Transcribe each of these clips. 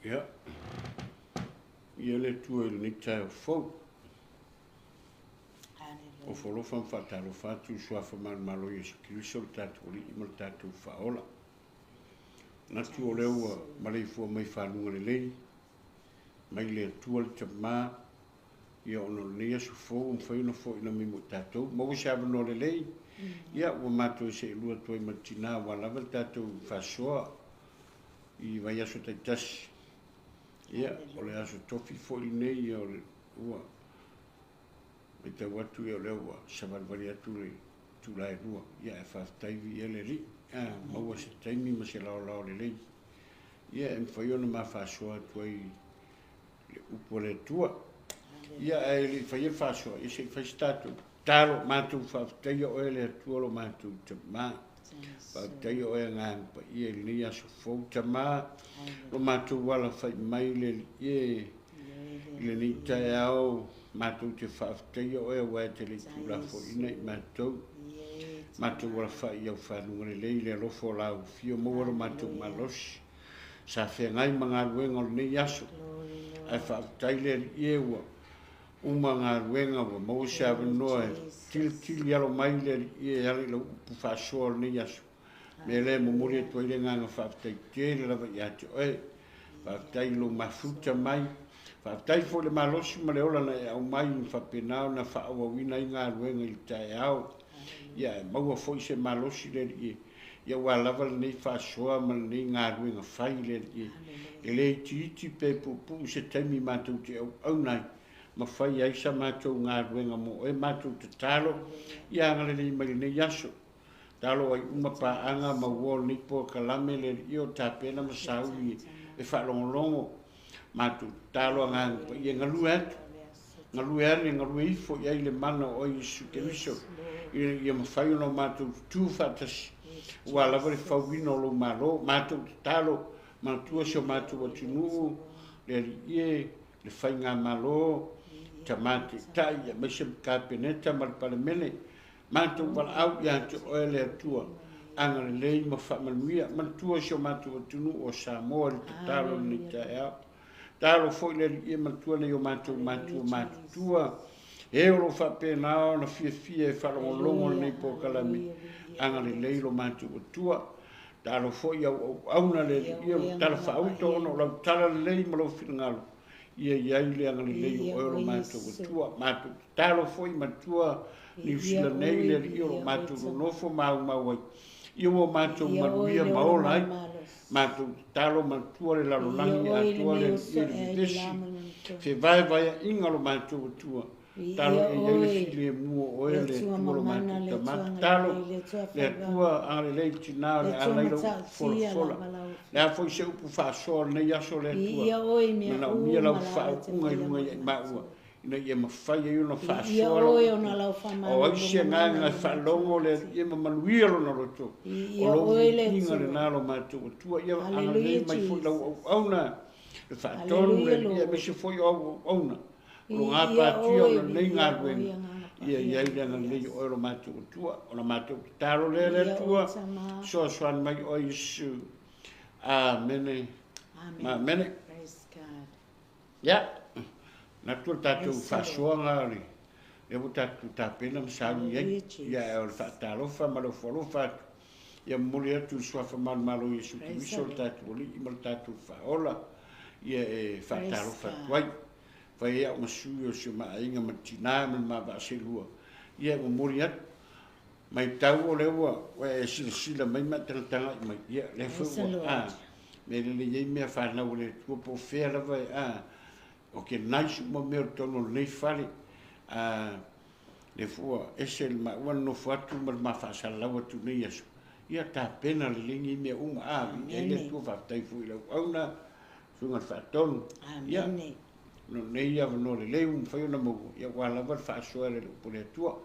Ia. Ia le tua il ni tai o fou. O folofa mfatalo fatu suafa malo Yesu Kristo le tatu li ma le tatu faola. Na tu o leo ma le fua mai whanunga le lei. Mai le tua le tamā. Ia ono le Yesu fou mwhaina fo ina mimo tatou. Mau se avano le lei. Ia ua matou se lua toi matina wa lava le tatou whasoa. I vai aso taitasi. Ia o le aso tofi fo i nei o le ua. Me te watu e o leo wa savalwari atu le tūlai rua. Ia e whaaftaivi e le ri. Maua se taimi ma se lao le lei. Ia e mwhaiona ma whasoa atu ai le upo le tua. Ia e le whaia whasoa. Ia se whaistatu. Talo mātou whaaftaia o e le atuolo mātou tamā. Whaaftaia o e ngāmpa. Ia le nei aso fau tamā. Lo mātou wala whai mai le ie. Le nei tae au. Mātou te whaaftaia o e wae te le tūlafo ina i mātou. Mātou wala whai au whanunga le lei le rofo lau fio mawara mātou malosi. Sa whea ngai mga ruenga o nei aso. Ai whaaftai le iewa. Uma ngā ruenga wa mau se avanoa e tili alo mai le ie hale la upu whasoa o nei aso. Me le mamuri e tuaile nganga whaaftai te le lava i ate oe. Whaaftai lo mafuta mai. Whaaftai fo le malosi ma le ola na e au mai ni whapenao na whaawawina i ngā ruenga i tae au. Ia e maua fo i se malosi le ie. Ia ua lava le nei whasoa ma le nei ngā ruenga whai le ie. E le iti pe pupu se taimi mātou te au nai. Ma whai aisa mātou ngā ruenga mo e mātou te talo. Ia ngale nei mai nei yaso. Talo ai uma pa anga ma uo nipo kalame le io tapena ma saui e whalongolongo. Mātou talo ngā ia ngalu atu. Ngalu ane, ngalu ifo ia le mana o Yesu Keriso. Ia ma whai ono mātou tū whatasi. Ua lavare whauwino lo malo. Mātou talo. Mātua so mātou atunu. Le ie, le whai ngā malo. Tamate tai me se kapeneta mal palemene mantu wal au ya to ele tua anga le ma fa manuia man tua so matu tunu o Samoa le talo ni tae talo foi le e man tua le o matu tua e o fa pena na fie fa longo nei po kalami anga le lo matu tua talo foi au na le e talo fa auto no la tala le ma lo finalo ia le anga le o lo mato tua mato talo foi matua ni usila nei le o mato no fo mau ia o mato manuia maola mato talo matua le lalo langi atua le desi fe vai inga lo mato tua talo e le fili mu o le tua lo mato talo le tua ale le tina le ala lo fola le foi se upu fa so ne ya so le tua na mia la fa unga i maua ina ia mafai e una fa so o ai se nga fa longo le ia manuia lo na roto o lo inga le na lo mato tua ia ale mai foi la auna le fa tonu le ia me se foi auna lo ngapa tio nei ngā ruenga ia le nei o lo matu tua o lo matu taro le tua so swan mai o Yesu amen Praise God. Ya na tu tatu fasoa ngari e bu tatu tapena msalu ia o fa taro fa malo folo fa ia muri atu so fa malo Yesu Kristo tatu li mal tatu fa ola ia e fa taro fa wai vai a uma suio se mainga matina ma va se lua ia o moriat mai tau o lewa e sila mai matanga mai ia le fu me le ye me fa na o le tu po fera vai o ke nice mo me tono le fale le fu esel ma no fatu ma fa sala o tu ne yesu ia ta pena le lingi me le tu fa tai fu le ona sunga fa ton ia no nei ava no le un fai na mo ia wala va fa so le pole tua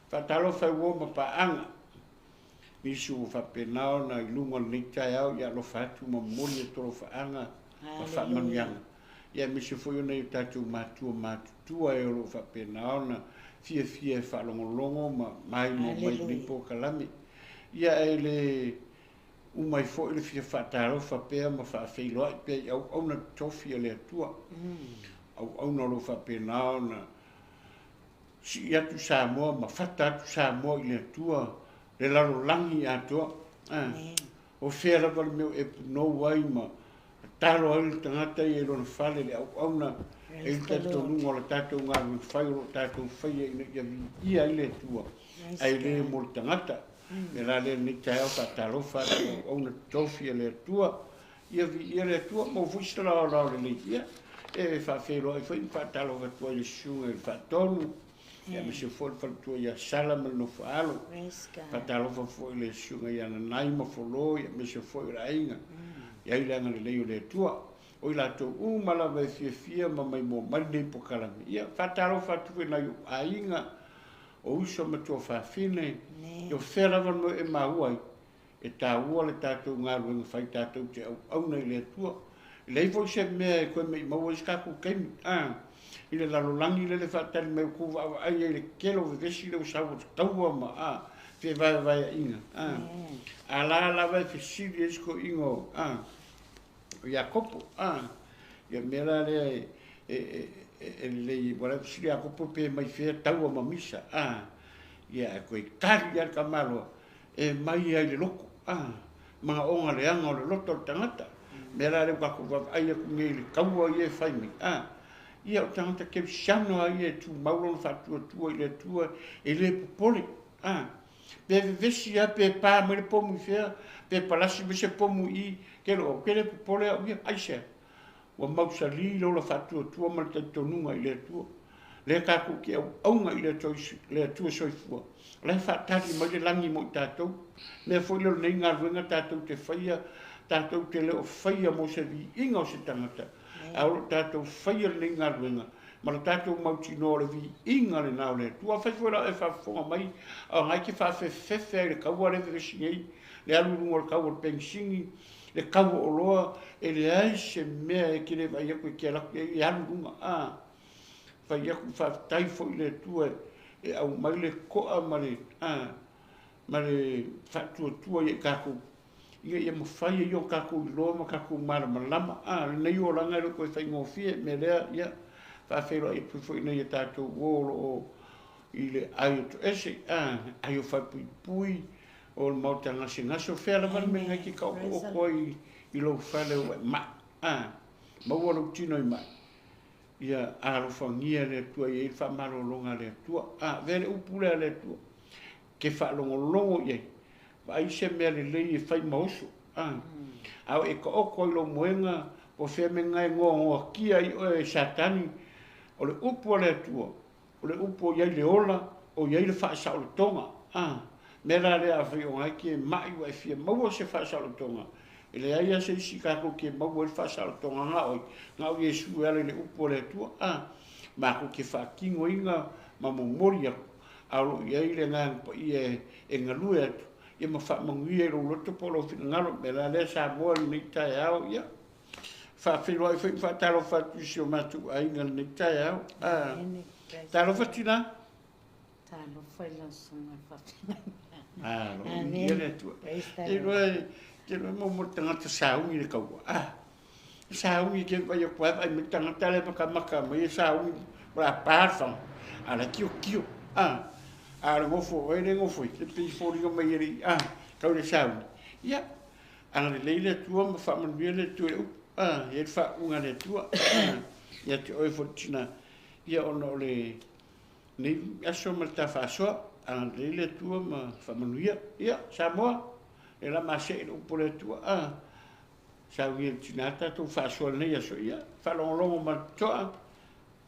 fa talo fa wo ma pa anga mi su fa penao na lungo ni tai au ia lo fa tu mo mo le to fa anga fa man yang ia mi su foi nei tatu ma tua e lo fa penao na fie fa longo ma mai mo mai ni po kalami ia ele mai fo ile fia whaatarofa pēr ma whaafeiloa i pēr au na tofi le atua. Au na lo whaapenao na si atu Samoa ma whata atu Samoa i le atua le lalo langi atua. O whea lava le meu e puno wai ma taro au le tangata i e lona whale le au na e i tato nunga o la tato ngā rui whai o tato whai e ina ia i le atua. Ai le mo le tangata. Me la le ni tai au whaatarofa au na tofi le atua. Ia vi ia le atua mo fuistala o lao le ia. E whaafeiloa i whai whaatarofa tua i sunga i whaatonu. Ia me se fol tua ia salama no whaalo. Whaatarofa fo i le sunga i ana naima folo ia me se fo i rainga. Ia i leanga le leo le atua. O i la tau umalawa e fia ma mai mo mani po kalami. Ia whaatarofa tua na yu ainga. O uso ma tua whaafine. Yo wherawa no e mauai. E tā ua le tātou ngā ruenga whai tātou te au nei le atua. I lei fo se mea e koe mei maua iskaku keimi. I le lalolangi le le whaatari mai kuwa awa ai e le kelo vesi le usawa taua ma. Fe vai vai a inga. A la la vai fe siri esko ingo. Ia kopo. Ia mera le e le wala siri a kopo pe mai fea taua ma misa. Ia koe kari ar kamalo e mai ai le loko. Mga onga le anga o le loto o tangata. Mera le wako wawa ai aku ngei le kaua i e whaimi. Ia o tangata ke siano ai e tu maulon whatua tua i le tua e le popole. Pe vesi a pe pā me le pomu fea, pe palasi me se pomu i ke lo ke le popole a uia aisea. Wa mausa li lo la whatua tua ma le taitonunga i le tua. Le kako ki au aunga i le atua soifua. Le whaatari mai le langi mo i tātou. Le foi leo nei ngā ruenga tātou te whaia, tātou te leo whaia mo se vi inga o se tangata. Aolo tātou whaia nei ngā ruenga. Ma le tātou mauti no le vi inga le nao le. Tua whaifuera e whaafonga mai, au ngai ki whaafewhewhe le kaua le vevesingei, le alurunga le kaua le pengsingi, le kaua o loa, e le ai se mea e kire vai aku e kia laku e alurunga. Vai aku whaataifo i le tua e au mai le koa ma le whaatua tua i e kako. Ia mawhai e o kako i loa ma kako mara malama. Le nei o langa e koe whai ngofie me lea ia. Whaaferoa i pufo i nei e tātou wōro o i le ai o to ese. Ai o whapui pui o le mauta ngase ngase o whera wani me ngai ki kau o koe i lo whale o e ma. Maua lo tino i mai. Ia arofangia le tua i e whamaro longa le tua. Vere upulea le tua. Ke whaalongolongo i e. Ai se mea le lei e whai mauso. Au e ka oko i lo moenga o whea me ngai ngoa kia i o e satani o le upo le tua. O le upo iai le ola o iai le whaasao le tonga. Mera le a whi o ngai ki e mai wa e whia maua se whaasao le tonga. E le aia se isi kako ki e maua le whaasao le tonga ngā oi. Ngā oi e su ale le upo le tua. Mako ke whaakingo inga ma mori aku. Alo iai le ngā i e ngalue atu. Ia ma whaamangui e roto polo whina ngaro. Mera le sa moa i nei tae au ia. Whaawhiroa i whaataro whaatusi o matu a inga nei tae au. Taro whatina? Taro whailasunga whatina. Lo ia le tua. E roa ke roa mo tangata saungi le kaua. Saungi ke vai o kua ai me tangata le maka mai saungi ora parfum. Ala kio. Ala ngofo e le ngofo te pi fori o mai ri. Kau le saungi. Ia. Ana le leile tua ma whaamanuia le tua. Ia wha unga le tua. Ia te oi fotina. Ia ono le nei aso ma ta whaasoa. Ana leile tua ma whaamanuia. Ia, Samoa. E la ma se upo le tua. Saungi e tinata tu whaasoa nei aso ia. Whalongolongo ma toa.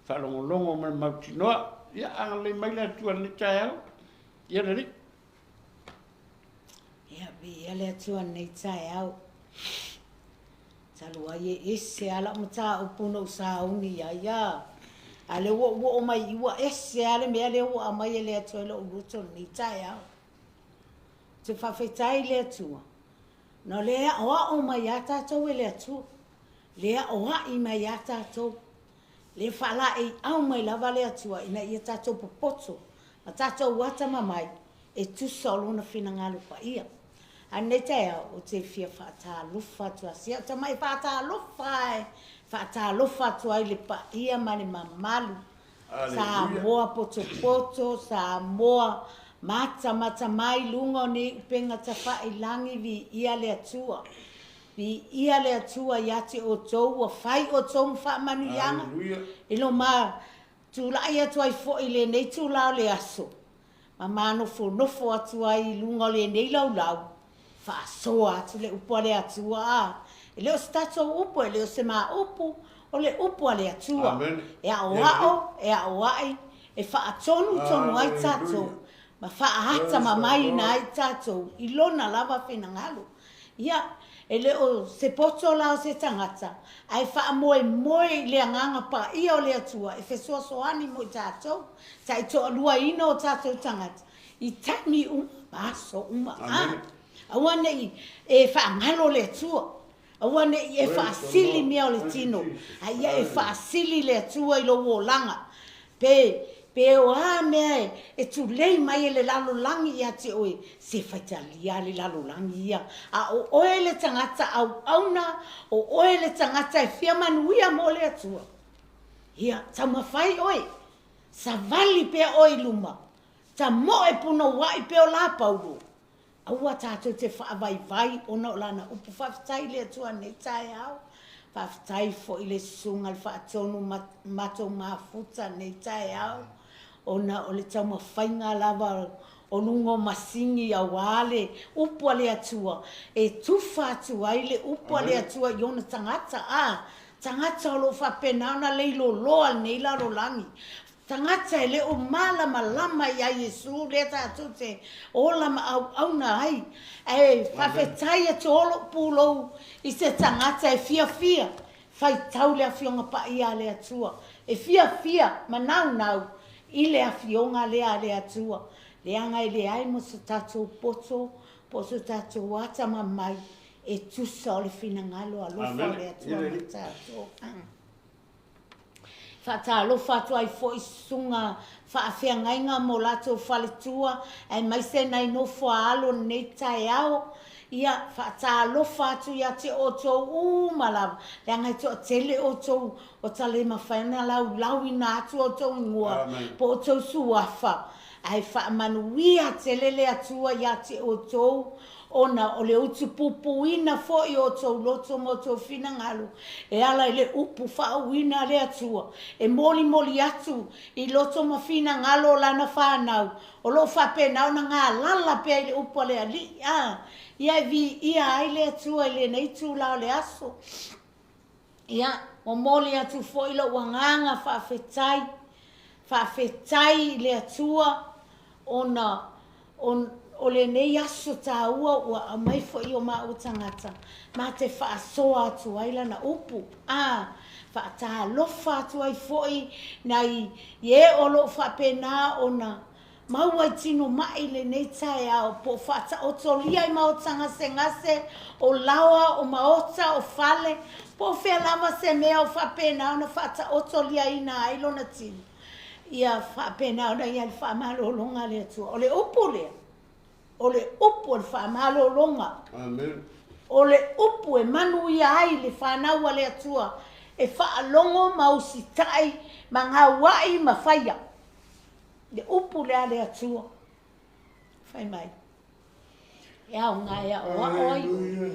Whalongolongo ma mautinoa. Ia, ana le mai le tua ne tae au. Ia le ri. Ia le tua nei tae au. Talua ye ese ala mata upuno sauni ya. Ale wo mai iwa ese ale me ale wo mai le tua le uruto ni tae au. Te whawhetai le tua. No lea o mai ata tau e le tua. Lea oa i mai ata tau. Le whala e au mai lava le tua ina ia tatou popoto. A tatou wata mamai e tu solo na whina ngalu pa ia. Ane te o te fia whaatalufa tua sia. Ta mai whaatalufa e. Whaatalufa tua i le pa ia mani mamalu. Sa moa poto poto, sa moa mata mai lunga ni upenga ta whailangi vi ia le atua. Vi ia le atua yati o tou, a whai o tou whamanu yanga. Ilo ma tu lai atua i fo i le nei tu lau le aso. Ma nofo atua i lunga le nei lau lau. Whaasoa atu le upua le atua a. E leo stato upu, e leo se maa upu, o le upua le atua. E a oao, e a oai, e whaatonu tonu ai tato. Ma whaahata mamai na ai tato. I lona lava whenangalo. Ia, e leo se poto lao se tangata. Ai whaamoe le anganga pa ia o le atua. E whesua soani mo i tato. Ta i toa lua ina o tato tangata. I tani maso awane i e whaangalo le atua. Awane i e whaasili mea o le tino. Aia e whaasili le atua i lo langa. Pe o a mea e tu lei mai e le lalo langi ia te oe. Se whaitalia le lalo langi ia. A o oe le tangata au auna. O oe le tangata e fia manuia mo le atua. Ia, ta mawhai oe. Sa vali pe oe luma. Ta mo e puno wai pe o la paulo. Aua tātou te whaavai ona o lana upu whaftai le atua nei tae au. Whaftai fo i le sunga le whaatonu matou mafuta nei tae au. Ona o le tau mawhainga lava o lungo masingi a wale upu le atua. E tufa atua i le upu le atua i ona tangata a. Tangata o lo whapena ona leilo loa nei laro langi. Tangata e le o malama lama ia Yesu le tātou te o lama au na ai. E whawhetai a te olo pūlou i se tangata e fia. Whai tau le awhionga pa ia le atua. E fia manau i le awhionga le atua. Le anga i le ai mo se tātou poto, po se tātou wata mamai e tusa o le finangalo alofa le atua le tātou. Whaatalofa atua i fo i sunga whaawhiangainga mo lato whaletua e mai se nei no whaalo nei tae ao. Ia whaatalofa atu ia te o tou malawa. Le angai to tele o tou o tale mawhaina lau ina atu o tou ngua po o tou suafa. Ai whaamanuia tele le atua ia te o tou ona o le utu pupuina fo i o tou loto mo tou finangalo. E ala i le upu whaauina le atua. E moli atu i loto ma finangalo lana whanau. O lo whapenau na ngā lala pia i le upu le ali. Ia vi ia ai le atua i le nei tū lao le aso. Ia o moli atu fo i lo wanganga whaafetai le atua ona o le nei aso tā ua a mai fo i o mau tangata. Ma te whaasoa atu ai lana upu. Whaatalofa atu ai fo i nai ie o lo whapena ona maua i tino mai le nei tae au po whata otolia i maotanga se ngase o lawa o maota o fale po whea lava se mea o whapena ona whata otolia i na ailona tino. Ia whapena ona ia le whamalo longa le atua. O le upu lea. O le upu le whamalo longa. Amen. O le upu e manu ia ai le whanaua le atua. E whaalongo mausitai ma ngā wai ma whaia. Le upu lea le atua. Whai mai. Ia o ngā ia o aoi.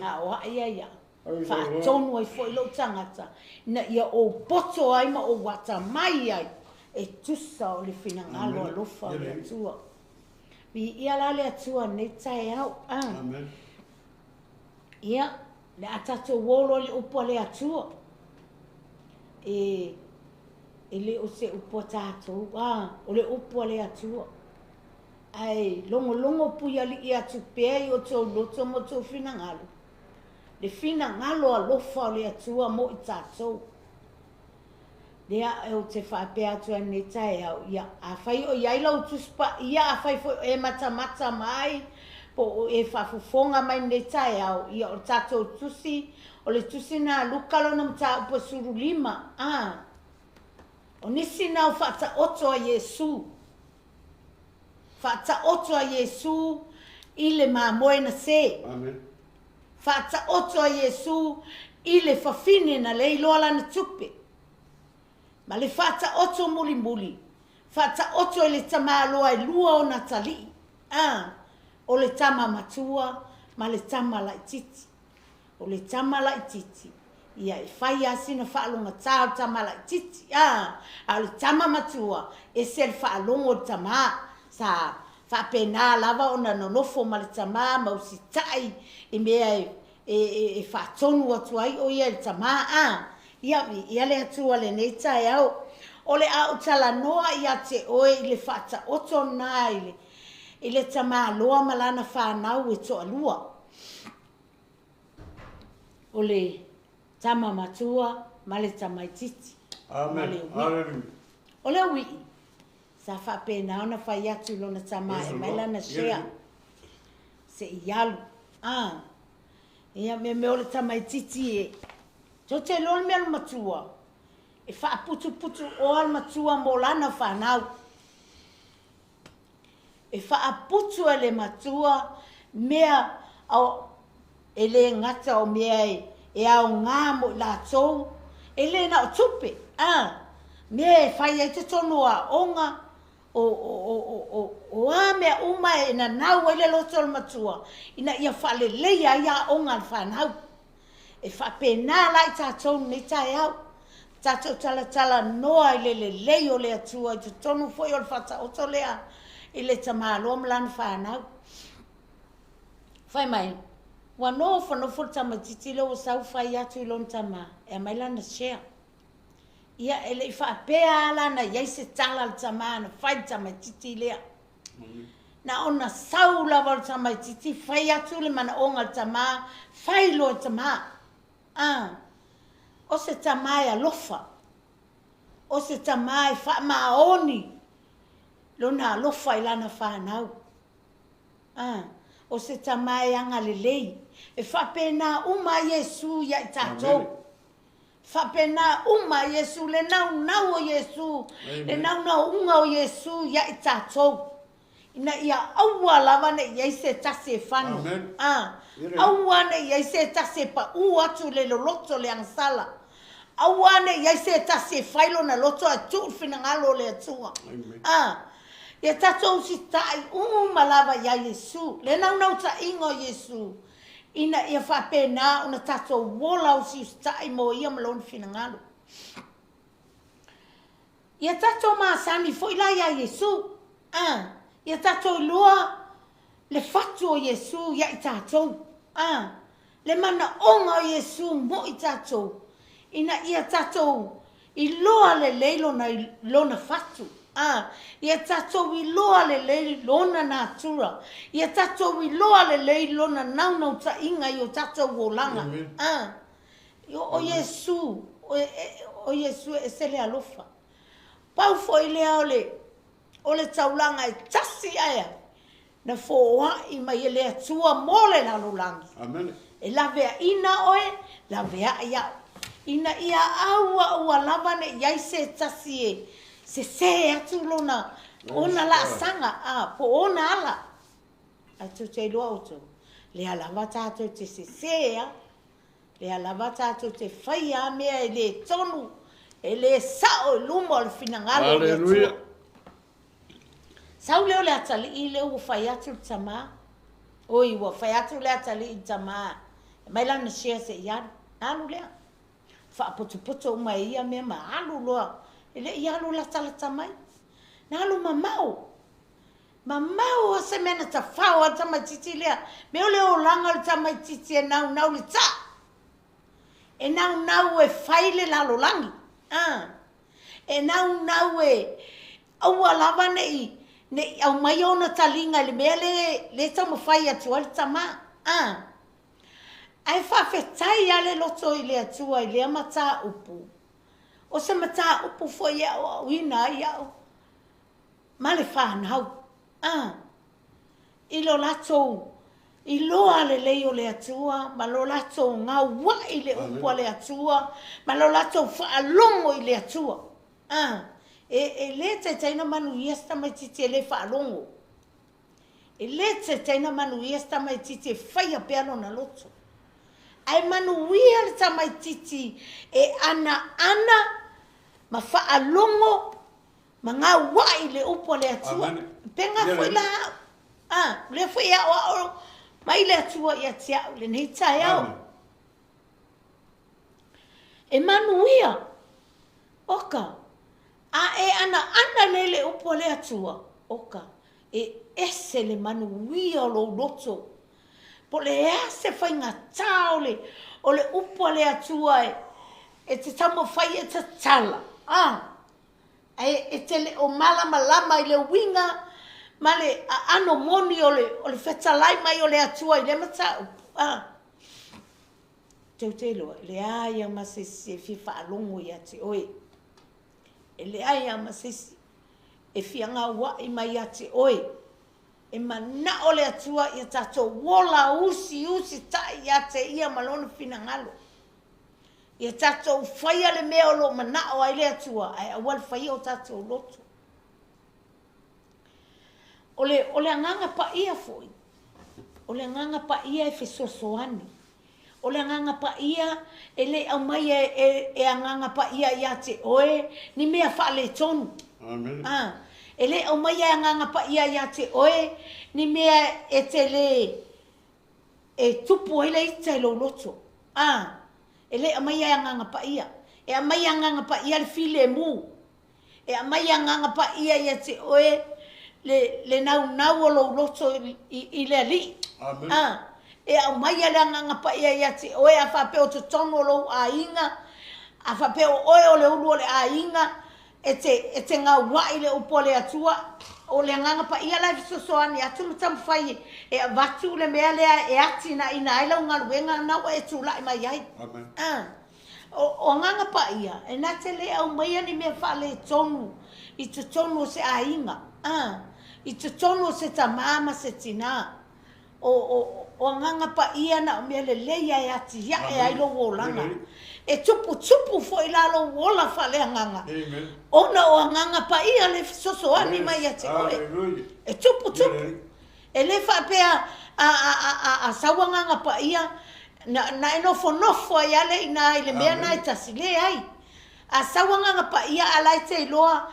Ia o aia ia. Whaatonu ai fo ilo tangata. Na ia o poto ai ma o wata mai ai. E tusa o le finangalo alofa o le atua. Vi ia la le atua ne tae au. Amen. Ia, le atato wolo le upo le atua. E le o se upo tātou. O le upo le atua. Ai, longo puia li ia tu pea i o tō loto mo tō finangalo. Le finangalo alofa o le atua mo i tātou. Lea e o te whaapea atua ne tae au. Ia, a whai o iai lau tuspa. Ia a whai fo e mata mai. Po e whafufonga mai ne tae au. Ia o tātou tusi. O le tusi na lukalo na mta upa suru lima. O nisi na o whata oto a Yesu. Whata oto a Yesu. i le mamoe na se. Amen. Fata oto a Iesu i le fafine na le iloa lana tupe. Ma le fata oto muli muli. Fata oto e le tama loa e lua o na tali. O le tama matua, ma le tama la titi. O le tama la titi. Ia e whai asina whaalonga tāo tama la titi. A le tama matua e se le whaalongo tama. Sa whapena lava o na nonofo ma le tama ma usi tai e mea e whaatonu atu ai o ia le tama. Ia le atua le nei tai au. O le au tala noa ia te oe i le whata oto nā i le tama loa malana whanau e toa lua. O le tama matua ma le tama titi. Amen. Hallelujah. O le ui. Sa whapena ona whai atu lona tama e mailana shea. Se i alu. Ia me o le tama titi e. So te lol me al matua. E wha putu o al matua mo lana whanau. E wha putu e le matua mea au e le ngata o mea e au ngā mo la tau. E le na o tupe. Mea e whai e te tonu a onga o a mea uma e na nau e le loto al matua. Ina ia whale leia ia onga al whanau. E wha pena lai tātou ni tai au. Tātou tala noa i le leo le atua i te tonu foi o le whata oto lea i le tamaloa mlana whanau. Whai mai, wano whanofo tama titile o sau whai atu i lon tama e mai lana share. Ia e le whapea lana iei se tala le tama na whai tama titilea. Na ona sau lava le tama titi whai atu le mana onga le tama, whai lo le tama. O se tamai alofa. O se tamai whaamaoni. Lona alofa ilana whanau. O se tamai anga lelei. E whapena uma Yesu ia i tātou. Whapena uma Yesu, le nau o Yesu. Le nau unga o Yesu ia i tātou. Ina ia aua lava ne iei se tase whanu. Aua ne iei se tase pa atu le loto le angsala. Aua ne iei se tase whailo na loto a tū whinangalo le atua. Ia tatou si tai malava ia Yesu. Le nau ta ingo Yesu. Ina ia whapena una tatou wola o si tai mo ia malon whinangalo. Ia tatou maasani fo ila ia Yesu. Ia tatou loa le fatu o Yesu ia i tatou. Le mana onga o Yesu mo i tatou. Ina ia tatou i loa le leilo na lona fatu. Ia tatou i loa le leilo lona natura. Ia tatou i loa le leilo lona naunau ta inga i o tatou o langa. O Yesu, o Yesu e se le alofa. Pau fo i lea o le taulanga e tasi aia. Na fōa i mai e lea tua mole lalulangi. Amen. E lavea ina oe, lavea ia. Ina ia aua ua lava ne iai se tasi e. Se atu lona. Ona la sanga. Po ona ala. Atu te loa oto. Lea lava tātou te se. Lea lava tātou te whaia mea e le tonu. E le sao lumo al finangalo. Hallelujah. Sau leo le atali i leo ua whai atu tama. Oi, ua whai atu le atali i tama. Mai lana share se ianu. Anu lea. Whaapotupoto uma ia mea ma alu loa. Ele ianu la tala tamai. Na alu mamau. Mamau o se mena ta whao a tamai titi lea. Meo leo langa le tamai titi e nau le ta. E nau e whaile lalo langi. E nau e aua lava nei. Ne au mai ona talinga le mea le tamo whai atu al tama. Ai whawhetai ale loto i le atua i lea mata upu. O se mata upu fo iau au ina iau. Ma le whanau. I lo lato i loa le leo le atua. Ma lo lato ngā wa i le upu le atua. Ma lo lato whaalongo i le atua. E le te teina manu iesta mai titi e le whaalongo. e le te teina manuia sta mai titi e whaia peano na loto. Ai manuia le ta mai titi e ana ma wha alongo ma ngā wai le upo le atua. Penga whai la le whai au mai le atua i atiau le nei tai au. E manuia oka e ana le upo le atua oka e ese le manuia o lo loto po le ase whai ngā tau le o le upo le atua e te tamo whai e te tala e te le o malama i le winga ma le ano moni o le whetalai mai o le atua i le matau te loa le aia ma se fifa alongo i ate oe e le aia ma se e fianga wa i mai ate oe e mana o le atua i tato wola usi tai ate ia malona fina ngalo i tato whaia le mea o lo mana o ai le atua ai awal whaia o tato loto o le anganga pa ia foi o le anganga pa ia e fesosoani o le anganga pa ia e le au mai e anganga pa ia ia te oe ni mea wha le tonu. Amen. E le au mai e anganga pa ia ia te oe ni mea e te le e tupu ele i te lo loto. E le au mai e anganga pa ia. E au mai e anganga pa ia le file mu. E au mai e anganga pa ia ia te oe le nau o lo loto i le ali. Amen. E au mai ala nganga pa ia te oe a whape o te tono lo a inga, a whape o oe o le ulu o le a inga, e te ngā wai le upo le atua, o le nganga pa ia lai fisosoani, atu matamu whai, e a watu le mea lea e ati na ina aila unga luenga na o e tūlai mai ai. Amen. O nganga pa ia, e nā te le au mai ani mea wha le tonu, i te tonu o se a inga, i te tonu o se ta mama se tina, o nganga pa ia na me le leia e ati ya e ai lo wolanga e tupu fo ila lo wola fa le nganga ona o nganga pa ia le soso ani mai ati e tupu e le fa pe a sawa nganga pa ia na no fo ia le ina ile me na tasi le ai a sawa nganga pa ia ala te loa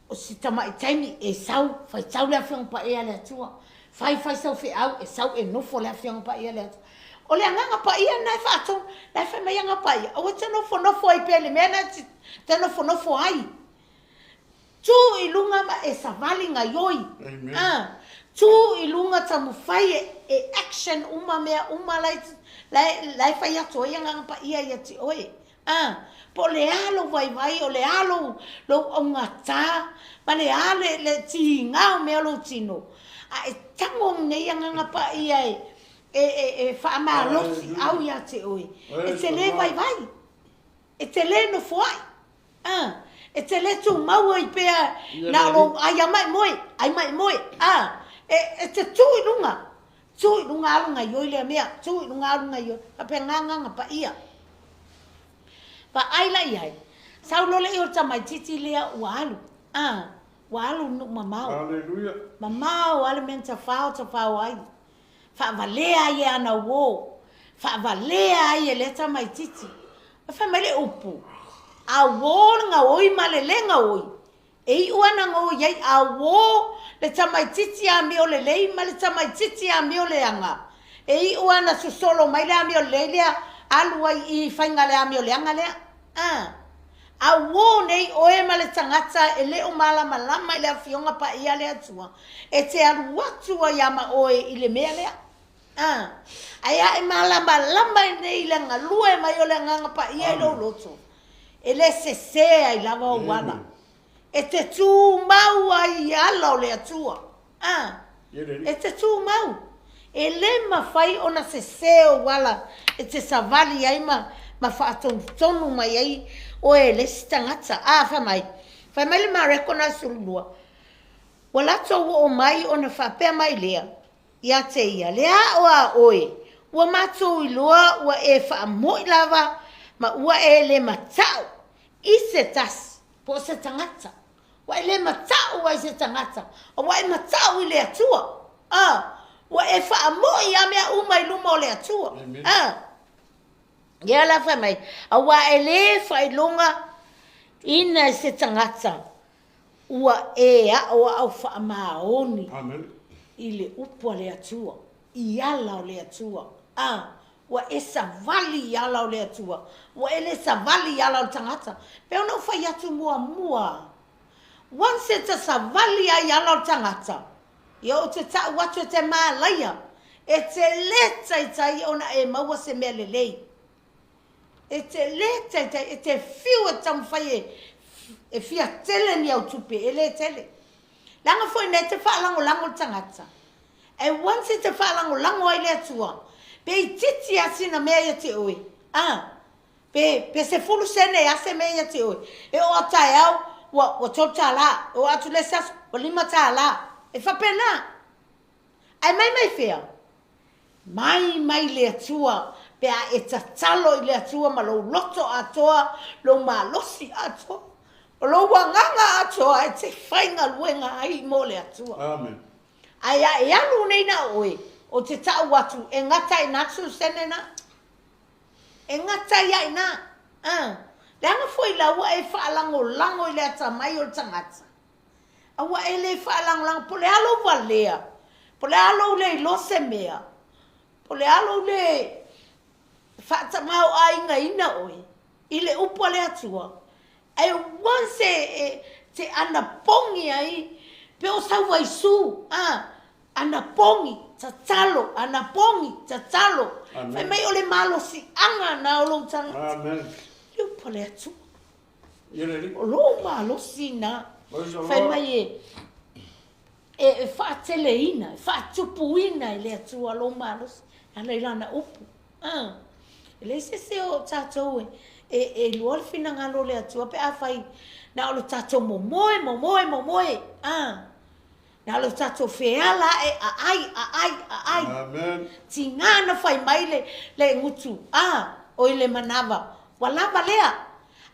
o sitama i taimi e sau le afang pa ia le tua fai sau fe au e sau e no fo le afianga pa ia le o le nganga pa ia na fa ton na fa mai nganga pa ia o te no fo i pele me na te no fo ai tu i lunga ma e savali nga yoi tu i lunga tamu fai e action uma lai fai ato ia nganga pa ia ia ti oe po le alo vai o le alo lo o ngata ma le ale le ti ngao me lo tino e tangong nei nganga pa ia e fa ma losi au ia te oe e te le vai e te le no foi e te le tu mau i pea na lo ai mai moi e te tu i lunga alunga yoi le mea tu i lunga alunga yoi pa pe nganga pa ia pa ai la ia sau lo le o tamai titi lea ualu walu no mamau. Hallelujah. Mamau ale menta fao ai. Fa valea ia ana wo. Fa valea ia leta mai titi. Fa mele upu. A wo nga oi male lenga oi. E uana ngo yai a wo le tamai titi a mi ole lei male tamai titi a mi ole anga. E uana su solo mai le a mi ole le alu ai I fainga le a mi ole anga le. A wo nei oe ma le tangata e le o malama lama I le afionga pa ia le atua. E te alu atua ia ma oe I le mea lea. Aia e malama lama nei le ngalua e mai o le nganga pa ia I lo loto. E le sesea I lava o wala. E te tū mau ai ala o le atua. E te tū mau. E le mawhai ona sesea o wala. E te savali ai ma whaatonu mai ai. Oe le stangata fa mai le ma recognize lua wala to o mai ona fa pe mai lea ia te ia lea o a oe wa mato I lua wa e fa mo lava ma wa e le matau I se tas po se tangata wa le matau wa se tangata o wa e matau I le atua Wa e fa mo ia mea uma I luma o le atua. Ia la fa mai. Awa e le fa I lunga ina se tangata. Ua e a o au fa maoni. Amen. I le upo le atua. I ala o le atua. Wa e savali I ala o le atua. Wa e le savali I ala o tangata. Pe ona fa yatu mua. Once it's a savali I ala o tangata. Ia o te ta watu te mālaia. E te leta I tai ona e maua se mea lelei. E te leta I tai, e te fiu e tamu whai e fia tele ni au tupe, e le tele. Langa foi ne te whaalango tangata. E once te whaalango ai le atua. Pe I titi asina mea ia te oe. Pe se fulu sene ase mea ia te oe. E o atai au, wa tota la, o atu le sas, o lima ta la. E whapena. Ai mai fea. Mai le atua. Pea e tatalo I le atua ma lo loto atoa, lo malosi atoa. O lo wanganga atoa e te whainga luenga ai mo le atua. Amen. Ai e anu nei na oe. O te tau watu. E ngata I natu sene na. E ngata I na. Leanga foi laua e whaalango I le atamai o tangata. Awa e le whaalango po le alo walea. Po le alo le lose mea. Po le alo le whaatamau a inga ina oe. I le upo le atua. Ai once te ana pongi ai. Pe o sau ai su. Ana pongi. Tatalo. Ana pongi. Tatalo. Fai mai o le malo si anga na o lo tangata. Amen. Le upo le atua. Ia O lo malo si na. Fai mai e whaateleina, whaatupuina I le atua lo malos, ana I lana upu. E le se o tātou e luol fina ngalo le atua, pe a whai, na o lo tātou momoe. Na o lo tātou wheala e ai. Amen. Ti ngana whai mai le ngutu, o I le manawa, walava lea.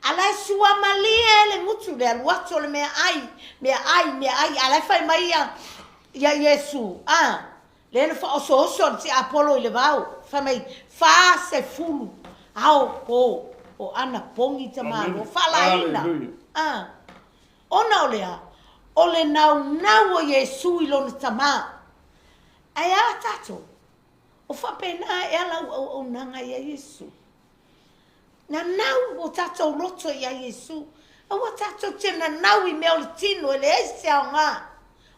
Alai sua malia le ngutu le aluato le mea ai. Alai fai mai ia Yesu. Le na fa oso ti Apollo I le vau. Fai mai fa se fulu. Au o ana pongi te malo. Fala ina. Ona o lea. O le nau o Yesu I lona tama. Ai a tato. O fa pena e ala o nanga ia Yesu. Na nau o tatou loto ia Yesu. Awa tatou te na nau I mea o le tino e le ese ao ngā.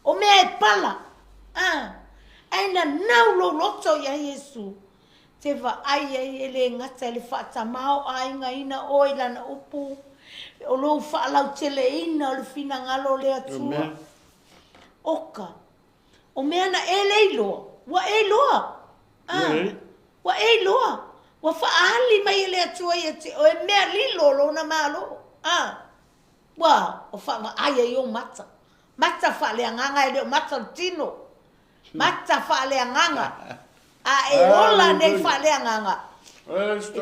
O mea e pala. Ai na nau lo loto ia Yesu. Te wa ai e le ngata le whaatamao a inga ina o ilana upu. O lo whaalau te le ina o le fina ngalo le atua. Oka. O mea na e leiloa. Wa e loa. Wa e loa. Wa faali mai le atua ia te o e mea lilo lo na malo. Wa o fa ma ai o mata. Mata fa le nganga e le mata tino. Mata fa le nganga. E ola nei fa le nganga.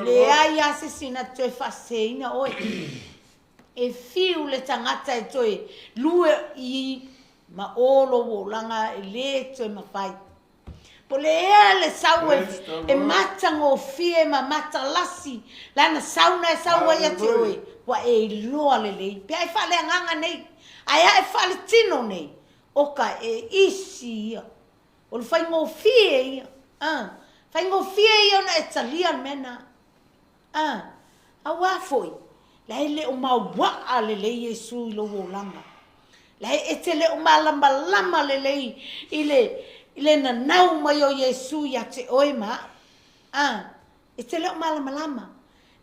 Le ai asesina te fa seina oi. E fiu le tangata e toi lue I ma olo wo langa e le toi ma fai. Po le ea le sau e mata ngō fie ma mata lasi. Lana sauna e saua ia te oe. Wa e loa le lei. Pea e whale anganga nei. Aia e whale tino nei. Oka e isi ia. O le whai ngō fie ia. Whai ngō fie ia na e talia mena. A wafoi. Lai le o mawaa le lei e sui lo wolanga. Lai e te le o malama le lei. Ile na nau mai o Yesu ia te oe ma. E te leo malama.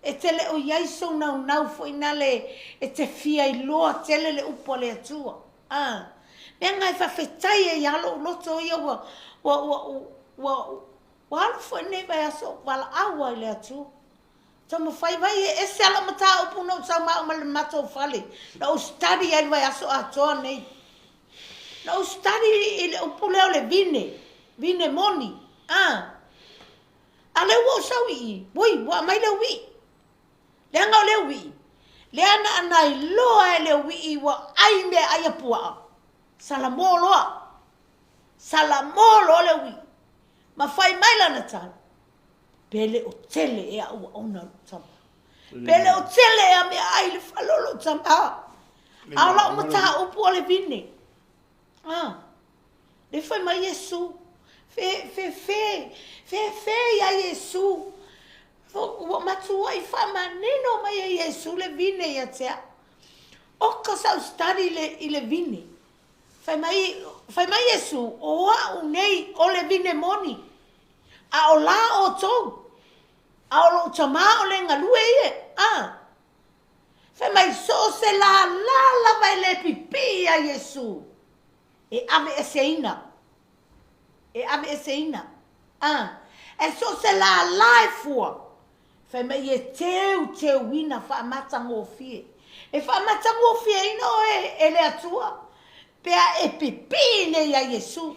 E te leo iaiso nau fo ina le e te fia I loa tele le upo le atua. Mea ngai whawhetai e ialo loto ia wa alfo e neba e aso wala awa I le atua. Tama whai vai e se ala mata upu no sa ma le mato fale. Na o study ai vai aso atoa nei. Na o study I le upu leo le vine moni. Ale wo sawi woi wa mai le wi. Le anga le wi. Le ana anai loa le wi wa ai me ai pua. Salamoloa. salamolo le wi ma fai mai lana tala pele o tele e au ona tama pele o tele e me ai le falolo tama au la mata upu le vine le fai mai Yesu fe ya Yesu o matua I fa manino mai Yesu le vine ya tea o ka sa stari le vine fai mai Yesu o a unei o le vine moni a o la o tou a o lo tama o le ngalue ie fai mai so se la vai le pipi a Yesu e ave eseina e so se la fua fai mai e teu wina fa matango fie e fa matango fie ino e le atua pea e pipi ne ya Yesu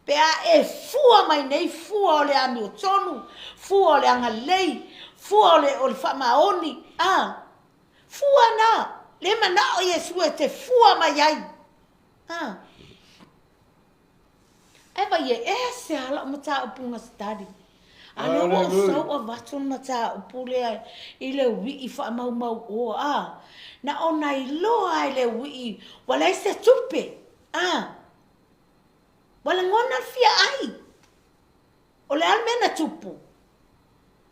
pea e fua mai nei fua o le ami o tonu fua o le angalei fua o le famaoni fua na le mana o Yesu e te fua mai ai eva ye ese ala mata upunga stadi ale o so o vaton mata upule ile wi I fa mau o na ona I loa ile wi wala se tupe wala ngona fia ai o le almena tupu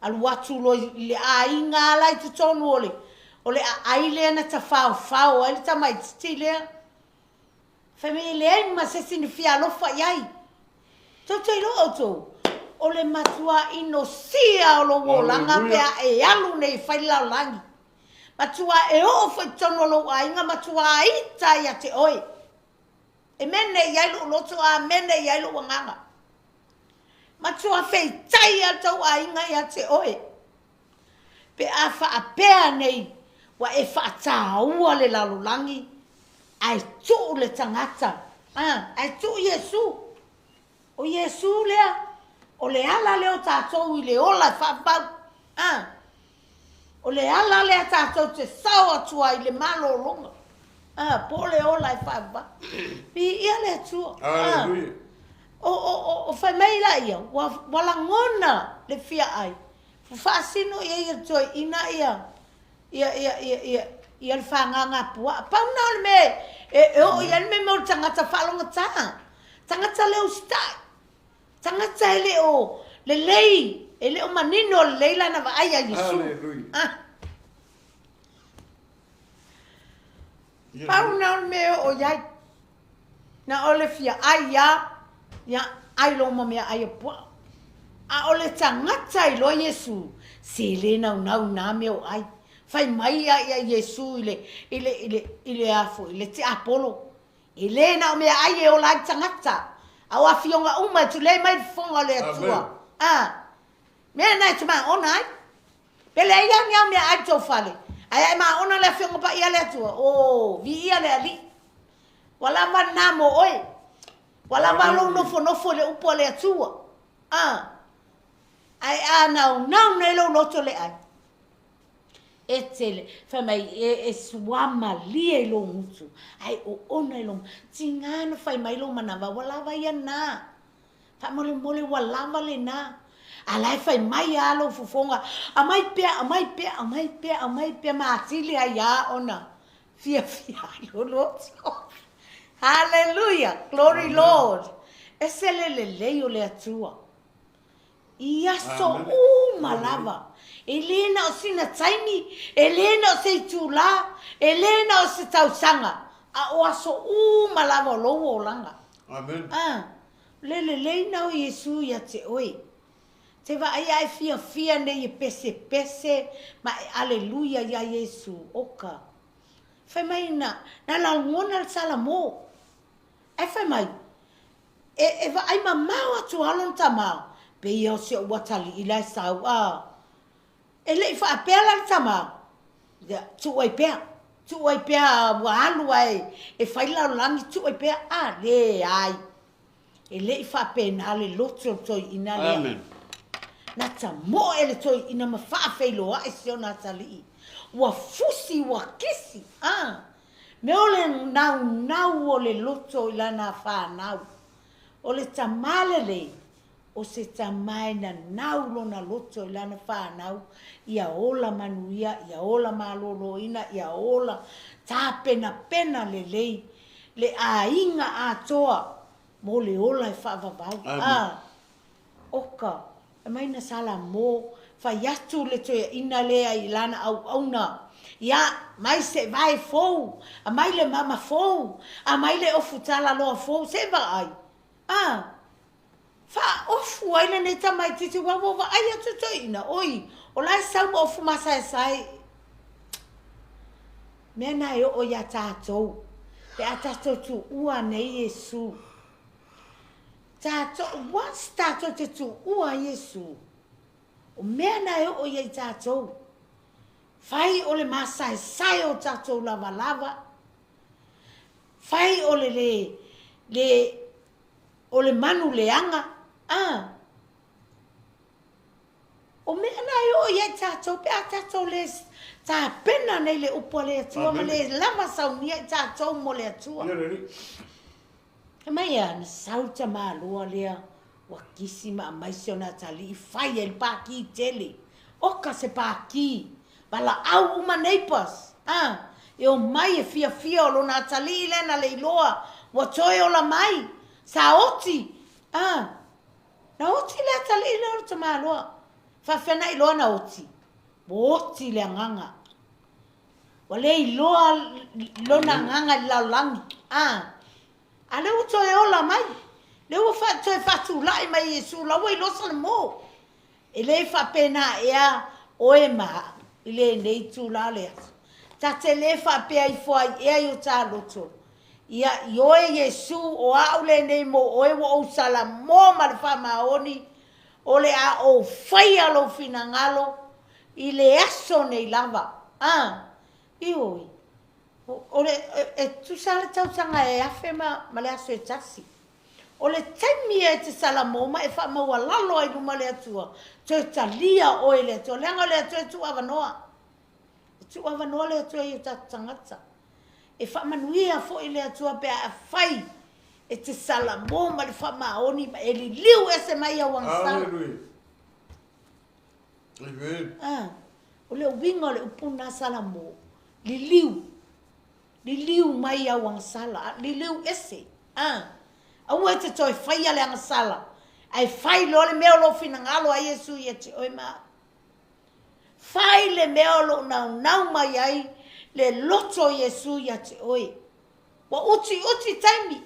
al watu lo le ai ngala I tonu o le ai le na ta fao ai ta mai stile family ai ma se sinifia lo fa yai Toto o le matua inosia o lo wolanga pea e alu nei whaila langi. Matua e o whaitono lo ainga matua ita ya te oe. E mene yailu loto a mene yailu wanganga. Matua whaitai a tau ainga ya te oe. Pe a whaapea nei wa e whaataua le lalulangi. Ai tu le tangata. Ai tu Yesu. O Yesu lea, o le ala leo tātou I le ola whapau. O le ala lea tātou te sau atua I le malo longa. Po le ola whapau. Pi ia le atua. O whai mei la ia, wala ngona le fia ai. Whaasino ia toi ina ia le whanganga pua. Pau nao le me, o ia le me mo tangata whalonga taa. Tangata leo stai. Tangata ele o le lei, ele o manino le leila na vai a Yesu. Pau na me o yai. Na ole fia ai ya ai lo ma me ai po. A ole tangata I lo Yesu. Se le na me o ai. Fai mai ya Yesu ile afo, ile te Apollo. Ile na me ai o la tangata. Awa fionga uma tu le mai fonga le atua. Me na tuma onai. Pele ia nya me ai to fale. Ai ma ona le fionga pa ia le atua. Vi ia le ali. Wala ma namo oi. Wala ma lo no fo le upo le atua. Ai ana ne lo to le ai. Etele fa mai e swama li lo mutu ai o ona lo tingana fa mai lo manava wala va ya na fa mole wala vale na ala fa mai alo fufonga amai pe ma atili ya ona fia lo hallelujah glory Lord esele le yo le atua ia so malava Elena o sina taimi, Elena o se tula, Elena o se tausanga. A o aso malava lowo langa. Amen. Le na o Yesu ya te oi. Te va ai fia ne ye pese, ma aleluia ya Yesu oka. Fai mai na la ngona salamo. E fai mai. E va ai mamau atu halon tamau. Pe yo se watali ila sau ele fa pela tama ya tu ai pea wa alu ai e fai la langi tu ai pea le ai ele fa pena le loto to ina le Amen. na mo ele to ina ma fa fe lo ai se ona tali wa fusi wa kisi me ole nau o le loto ila na fa nau o le tamale le o se tamai na nau lona loto i lana whanau ia ola manuia, ia ola maloloina, ia ola tā pena le lei le ainga atoa mo le ola e whaavavau. Oka, e maina sala mo whai atu le toia ina lea i lana au na. Ia, mai se vai fou, a mai le mama fou, a mai le ofu tala loa fou, se va ai. Fa ofu ai le ne tamai titi wawa ai atu toina, oi, o lai sau ma ofu masa e sai. Mena e o ia tātou, pe a tātou tu ua nei Yesu. Tātou, once tātou te tu ua Yesu, o mena e o ia tātou, fai o le masai sai o tātou lava lava. Fai o o le manu leanga. O mea nai o ia tātou, pe a tātou le tā pena nei le upo le atua, ma le lama saunia i tātou mo le atua. E mai a na sauta maa lua lea, wa kisi ma maisi o na tali, fai e pāki i tele. Oka se pāki. Bala au uma neighbors. E o mai e fia o lona tali lena le iloa. Wa toe o la mai. Sa oti. Na oti le tali lena o tama loa. Fafena iloa na oti. Mo oti le nganga. Wa le iloa lona nganga laulangi. A le uto e o la mai. Le ua toe fatu lai mai Yesu. La ua ilosa le mo. E le fa pena ea oe maa. Ile nei tu la le. Ta te le fa pe ai foi e yo ta loto. Ia yoe Yesu o au le nei mo oe wo o sala mo mal fa maoni. O le a o fai alo finangalo. Ile aso nei lava. Ioi. O le tu sala tau sanga e afe ma le aso e tasi. O le taimi e te sala mo ma e fa ma wa lalo ai luma le atua. Te talia o ele to lenga le to tu avanoa. Tu avanoa le to i ta tangata. E fa manuia fo ile to pe a fai. E te sala mo ma le fa maoni ma ele liu ese mai a wansa. Hallelujah. Amen. O le winga le upuna sala mo. Li liu mai a wansala. Li liu ese. Au e te toi fai ale anga sala. Ai fai lo le meo lo finangalo a Yesu ia te oi maa. Fai le meo lo nau mai ai le loto Yesu ia te oi. Wa uti taimi.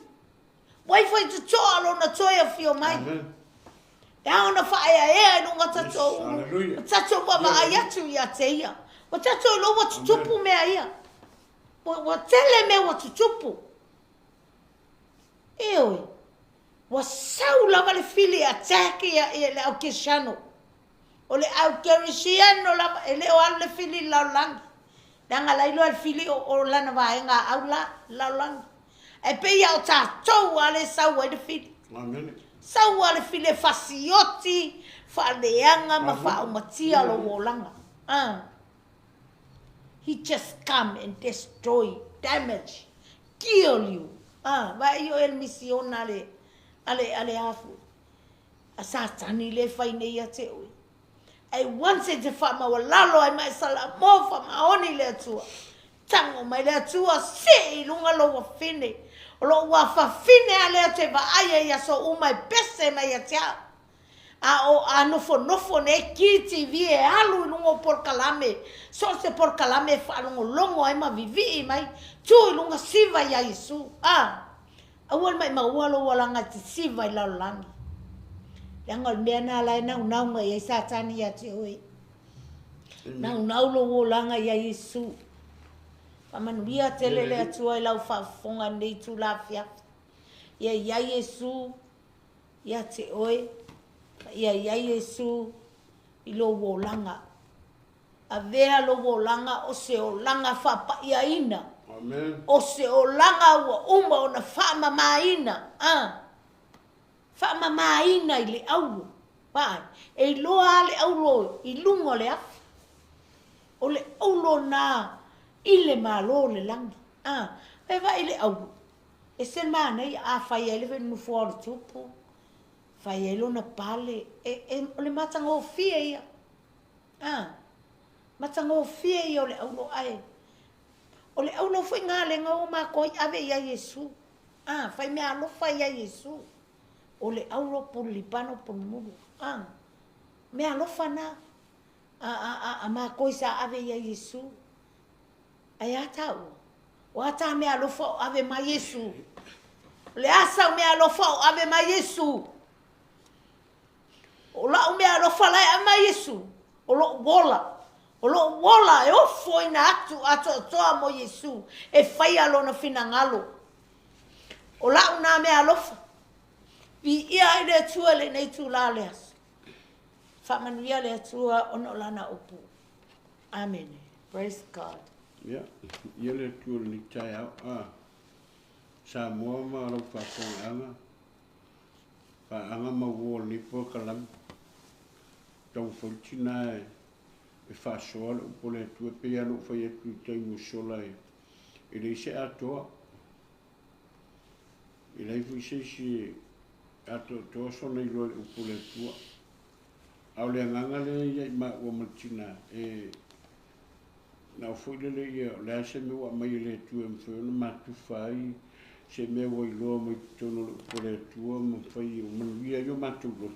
Wai fai te toa lo na toia fio mai. Amen. E aona fai a ea nunga tato. Hallelujah. Tato wama ai atu ia te ia. Wa tato lo wa tutupu mea ia. Wa tele me wa tutupu. Eoi. Wa saula wale fili ataki ya le au kishano. O le au kerisiano la ele o ale fili laulangi. Danga lailo al fili o lana vaenga au la laulangi. E pe ya o tatou ale saua le fili. Amen. Saua le fili fasioti fa leanga ma fa umatia lo wolanga. He just come and destroy, damage, kill you. Va io el missionale. Ale afu. A satani le fai nei a te ui. Ai once te wha ma walalo ai mai sala mo wha ma oni le atua. Tango mai le atua se i lunga lo wa fine. O lo wa fa fine a le te va aia ia so umai pese mai a tia. A nofo ne kiti vie alu lungo por kalame. So se por kalame fa lungo longo ai ma vivi mai. Tu lunga siva ia Yesu. Awal mai mawalo walanga te siva i laulangi. Yangal mea na lai nau nga ia satani ia te oi. Nau lo walanga ia Yesu. Pamanuia tele le atua i lau whafonga nei tu la fia. Ia Yesu ia te oi. Ia Yesu i lo walanga. A vea lo walanga o se o langa whapa ia ina. Amen. O se o langa ua uma o na whaama maina. Whaama maina i le auro. Pai. E loa le auro i lungo le afi. O le auro na i le malo le langi. E vai le auro. e se mana a fai ele no fora tupo fai ele na pale e le matango fia ia matango fia ia ole aulo ai ole aulo foi ngale ngau ma ko ave ia Yesu fai me alo fai ia Yesu ole aulo pulipano pulmulu me alo fana ma ko sa ave ia Yesu ai atau o ata me alo fo ave ma Yesu le asa me alo fo ave ma Yesu o la me alo fala ma Yesu o lo wola e o foi na atu toa mo Yesu e fai alo na fina ngalo o la una me alo vi ia ile tuale nei tu laleas fa manuia le tua ono lana upu amen praise God ya ia le tuale ni tai au sa mo ma lo fa anga ma wo ni po kalam tau fortuna e fa soal o pole tu pe ya no fa ye tu tai mo sola e le se ato e le fu se ato to so nei lo o pole tu au le nganga le ye ma o martina e na fu le le se me wa mai le tu em fo no ma tu fai se me wo lo mo tono o pole tu mo fai o man via yo ma tu lo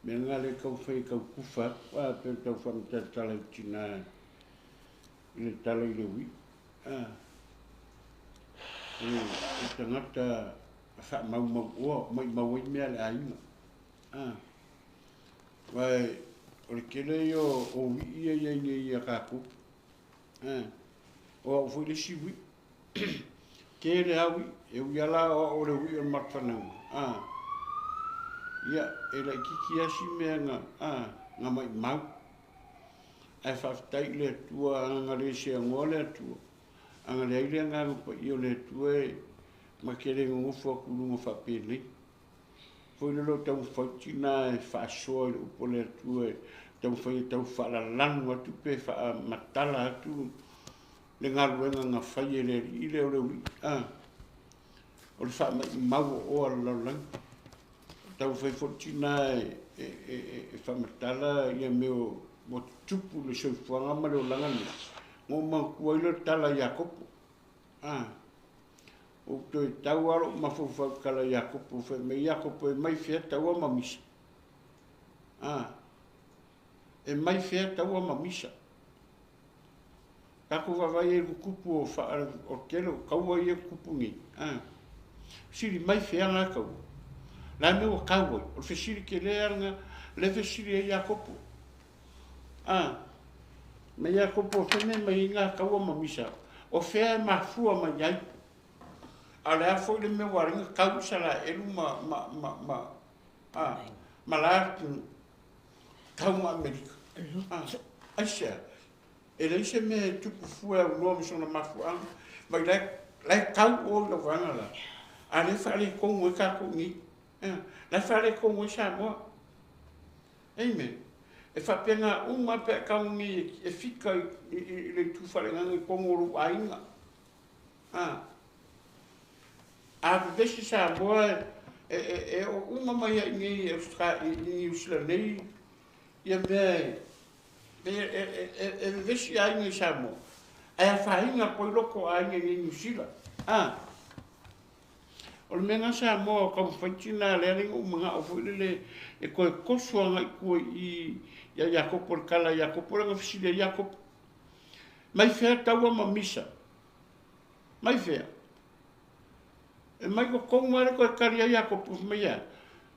me ngale kau fai kau kufa wa pe tau fam tala tina ile tala ile wi tangata fa mau o mau me ala ainga vai o kele yo o ia ia ka ku o fu le si wi kele awi e wi ala o le wi o marfana ia e la kiki asi menga nga mai mau ai fa tai le tua nga le se ngole tu anga le ile nga po io le tue ma kele ngo fo ku ngo fa pele foi lo tau fatina e fa so o po le tue tau fa la lanu tu pe fa matala tu le nga luenga nga fa ile ile o le o le fa mau o la lang tau fai fortina e whamatala ia meo mo tupu le soifuanga ma leo langani. Ngō ma kuaila tala Iakopo. O toi tau aro ma fufau kala Iakopo. Fai me Iakopo e mai fea taua ma misa. E mai fea taua ma misa. Kako wawai e kupu o kelo kaua i e kupu ngi. Siri mai fea ngā kaua. La me o kaua, o fesiri ke leanga, le fesiri e Iakopo. Me Iakopo fene mai ngā kaua ma misa. O fea e mafua ma iai. A lea foi le me waringa kau sala elu ma lartu kau ma Amerika. Aisha, e leise me tupu fua u noa misona mafua. Mai lai kau o la vanga la. A le whare kongu e kako ngi. La fare con Samoa. Amen. E fa pena uma pe kaungi e fika le tu fare ngang con o ainga. A vesi Samoa e uma mai ni e usla nei e be e vesi ainga Samoa. E fa inga poi loko ainga ni usila. O le mena sa mo ka fatina le ringa mga o fuile e ko koso nga ko I ya Iakopo kala Iakopo nga fisile Iakopo mai fea taua ma misa mai fea e mai ko kongare ko karia Iakopo mai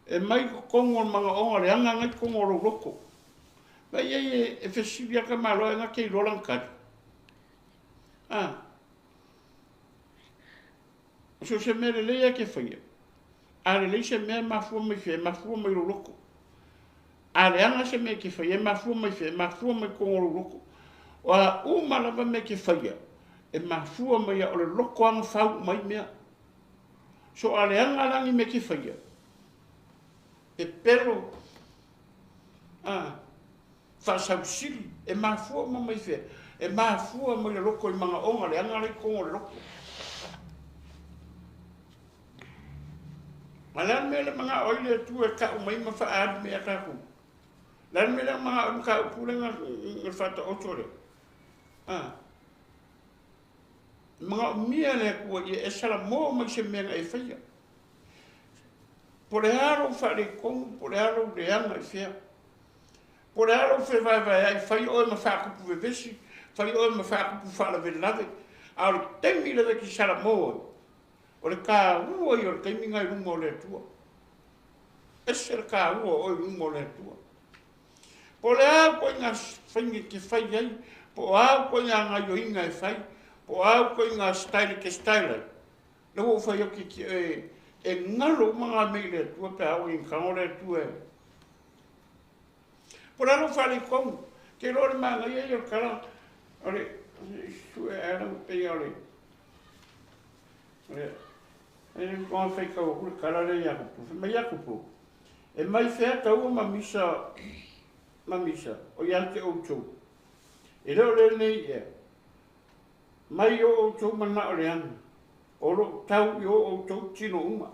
e mai ko kongo mga onga le anga nga kongo loko mai e fisile ka malo nga ke rolan ka so se mere leia ke faia. Ale lei se me mafua mai fe, mafua mai loko. Ale anga se me ke faia, mafua mai fe, mafua mai kongo loko. Wa uma lava me ke faia. E mafua mai o le loko anga fau mai mea. So ale anga langi me ke faia. E pero fa sausili e mafua mai fe. E mafua mai loko I manga onga le anga le kongo loko. Malan me le mga oile tu e ka mai ma fa ad me ka ku. Lan me le mga ka pule nga fa to otore. Mga mia le ku e sala mo ma se me e fa ya. Por aro fa le kon, por aro de anga e fia. Por aro fe vai ai fa o ma fa ku pu vesi, fa o ma fa ku pu fa la velave. Al temi le ki sala mo. O le ka ua i o le kaiminga i runga o le atua. Ese le ka ua o i runga o le atua. Po le au koe ngā whaingi ke whai ai, po au koe ngā ngā yoinga e whai, po au koe ngā style ke style. Le o whai oki ki e ngalo mga mei le atua pe au i ngao le atua e. Po le alo whale kongu, ke lore mga ngai o kara, o le, sue e ala pe o le, e kong fai ka o kule karare i akupu, mai akupu. E mai whea taua mamisa, o iante o tau. E reo le nei e, mai o tau mana o le anga, o ro tau i o tau tino uma.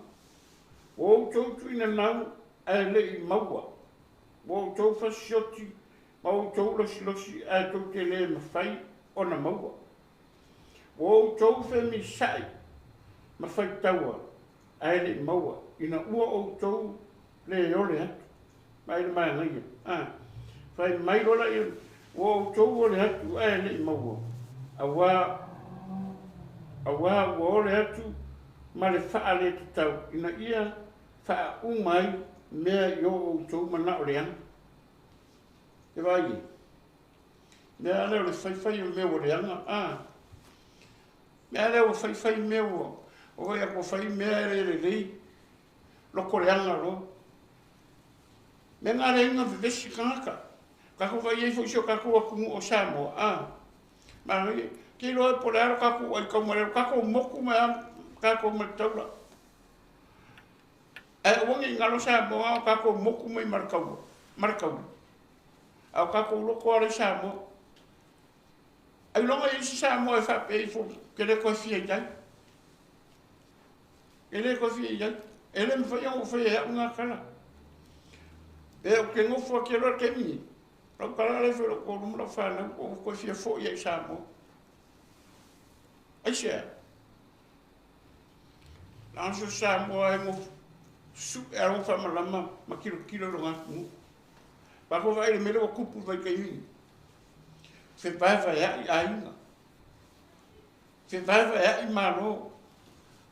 O tau tuina nau, e le i maua. O tau fasioti, ma o tau losi, e tau te le mawhai o na maua. O tau fe mi sai, ma fai taua, ai le maua, ina ua o tau le ole hatu, mai le mai ngai. Fai mai rola i o tau ole hatu, ai le maua. Awa ole hatu, ma le faa le tau, ina ia faa umai mea i o tau mana ole anga. E vai, mea leo le fai o mea ole anga, mea leo fai mea o ia ko fai mea le loko le anga ro. Me ngā re inga vivesi kāka. Kako vai e fwysio kako a kungu o Samoa. Ma ki roe po le aro kako ai kaumare, kako moku mai kako mai taula. E wangi ngalo Samoa kako moku mai markaua. Au kako loko ale Samoa. Ai longa i Samoa e whape i fo kere koe fia jai. Ele ko fi ya, ele me foi o foi é unha cara. E o que não foi aquilo que me. Para para le foi o número fa na o ko fi fo ya Samo. Ai xe. Não se Samo é mo su era um fama lama, ma kilo lo ngaku. Ba ko vai me lo kupu vai kai. Fe vai ya ainda. Fe vai ya imalo.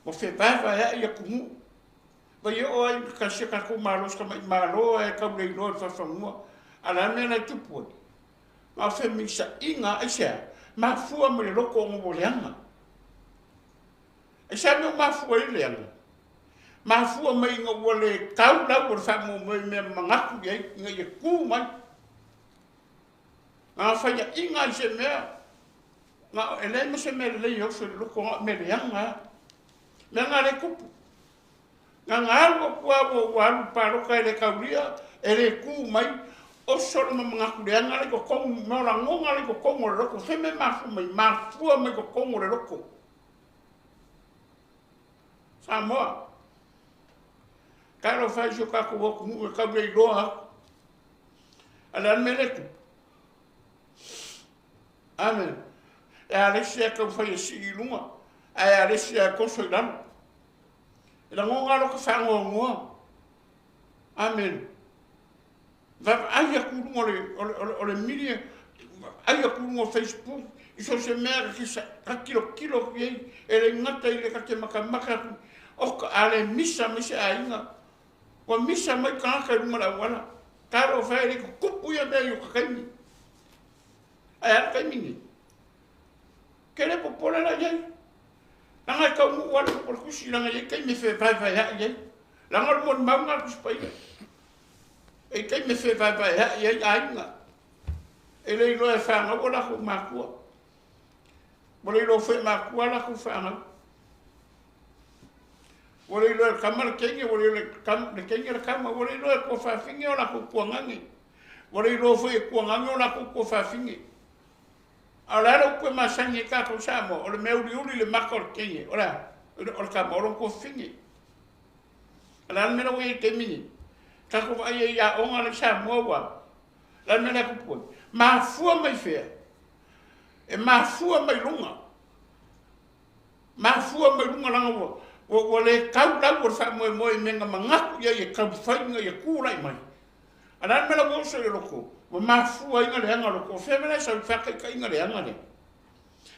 O fe bava e ia kumu. Vai o ai ka se ka ku malos ka mai malo e ka blei no fa famua. Ala me na tupu. Ma fe misa inga asia. Ma fua me loko mo boleanga. E sa me ma fua i leanga. Ma fua me inga wole kau la por fa mo me mangaku ye inga ye ku mai. Ma fa ya inga se me. Ma ele me se me le yo se loko me leanga. Me ngare kupu. Nga ngalwa kua walu paroka ele kauria, ele ku mai, o soro ma mga kurea ngale ko kongu, mora ngonga le ko kongu le loko, feme mafu mai, mafua mai ko kongu le loko. Samoa. Karo fai sio kako waku mu, e kauria i roa. Alan me leku. Amen. E alesi e kau fai e si i lunga. Ai aresi a koso i lana. E la ngonga lo ka whangoa ngoa. Amen. Ai a kurunga o le media, ai a kurunga o Facebook, iso se mea ka kilo ki ei, e le ngata i le ka te maka, o ka ale misa a inga. Wa misa mai ka haka runga la wala. Karo whae le ka kupu ia mea i o ka kaimi. Ai a kaimi. Kere popola la iai. Langa kau mu wala por kusi langa ye kai me fe vai ya ye. Langa mo manga kus pai. E kai me fe vai ya ye ainga. Ele lo e fa nga wala ko makua. Bole lo fe makua la ko fa nga. Bole lo kamar kengi bole lo kam de kengi la kama bole lo ko fa fingi ola ko kuangangi. Bole lo fe kuangangi ola ko fa fingi. Ala ro ko masangi ka ko Samo, o le meu uri le makor kenye, ora, o ka moro ko fingi. Ala mena we te mini. Ka ko ai ya onga le sa mo wa. La mena ku po. Ma fu mai fe. E ma fu mai lunga. Ma fu mai lunga langa wo. Wo le kau la wo fa mo mo menga manga ya ye ka fa nga ye ku lai mai. Ala mena wo so ye loko. Wo ma fu ai nga le nga loko. Fe mena sa fa ka nga le nga le.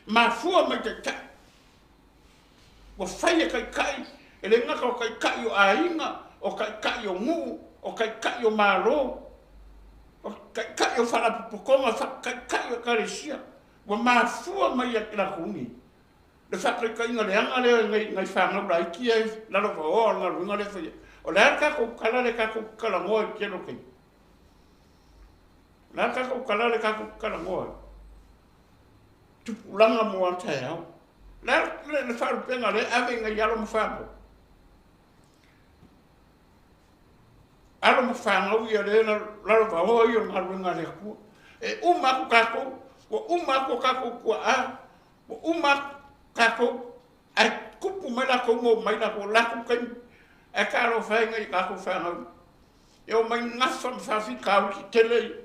Ma fu mai te ta. Wo fa ye kai. Ele ngaka o kai o ainga, o kai o ngu, o kai o maro, o kai o wharapuponga, kai o karesia. Wa mafua mai a kila kuni. Le whakai inga le anga leo ngai whanga rai kia lalo wa o anga runga le whaia. O lea kako kala le kako kala ngoa i kero kei. Lea kako kala le kako kala ngoa. Tupulanga mua tai au. Lea le wharupenga le ave ngai yalo mwhango. Alo mo fanga u ia le la va o ia na runga le ku e uma ku kako o uma ku kako ku a o uma kako ai kupu mai la ko mo mai la ko la ku kan e ka ro fa ngai kako fanga eu mai na fa fi ka ki tele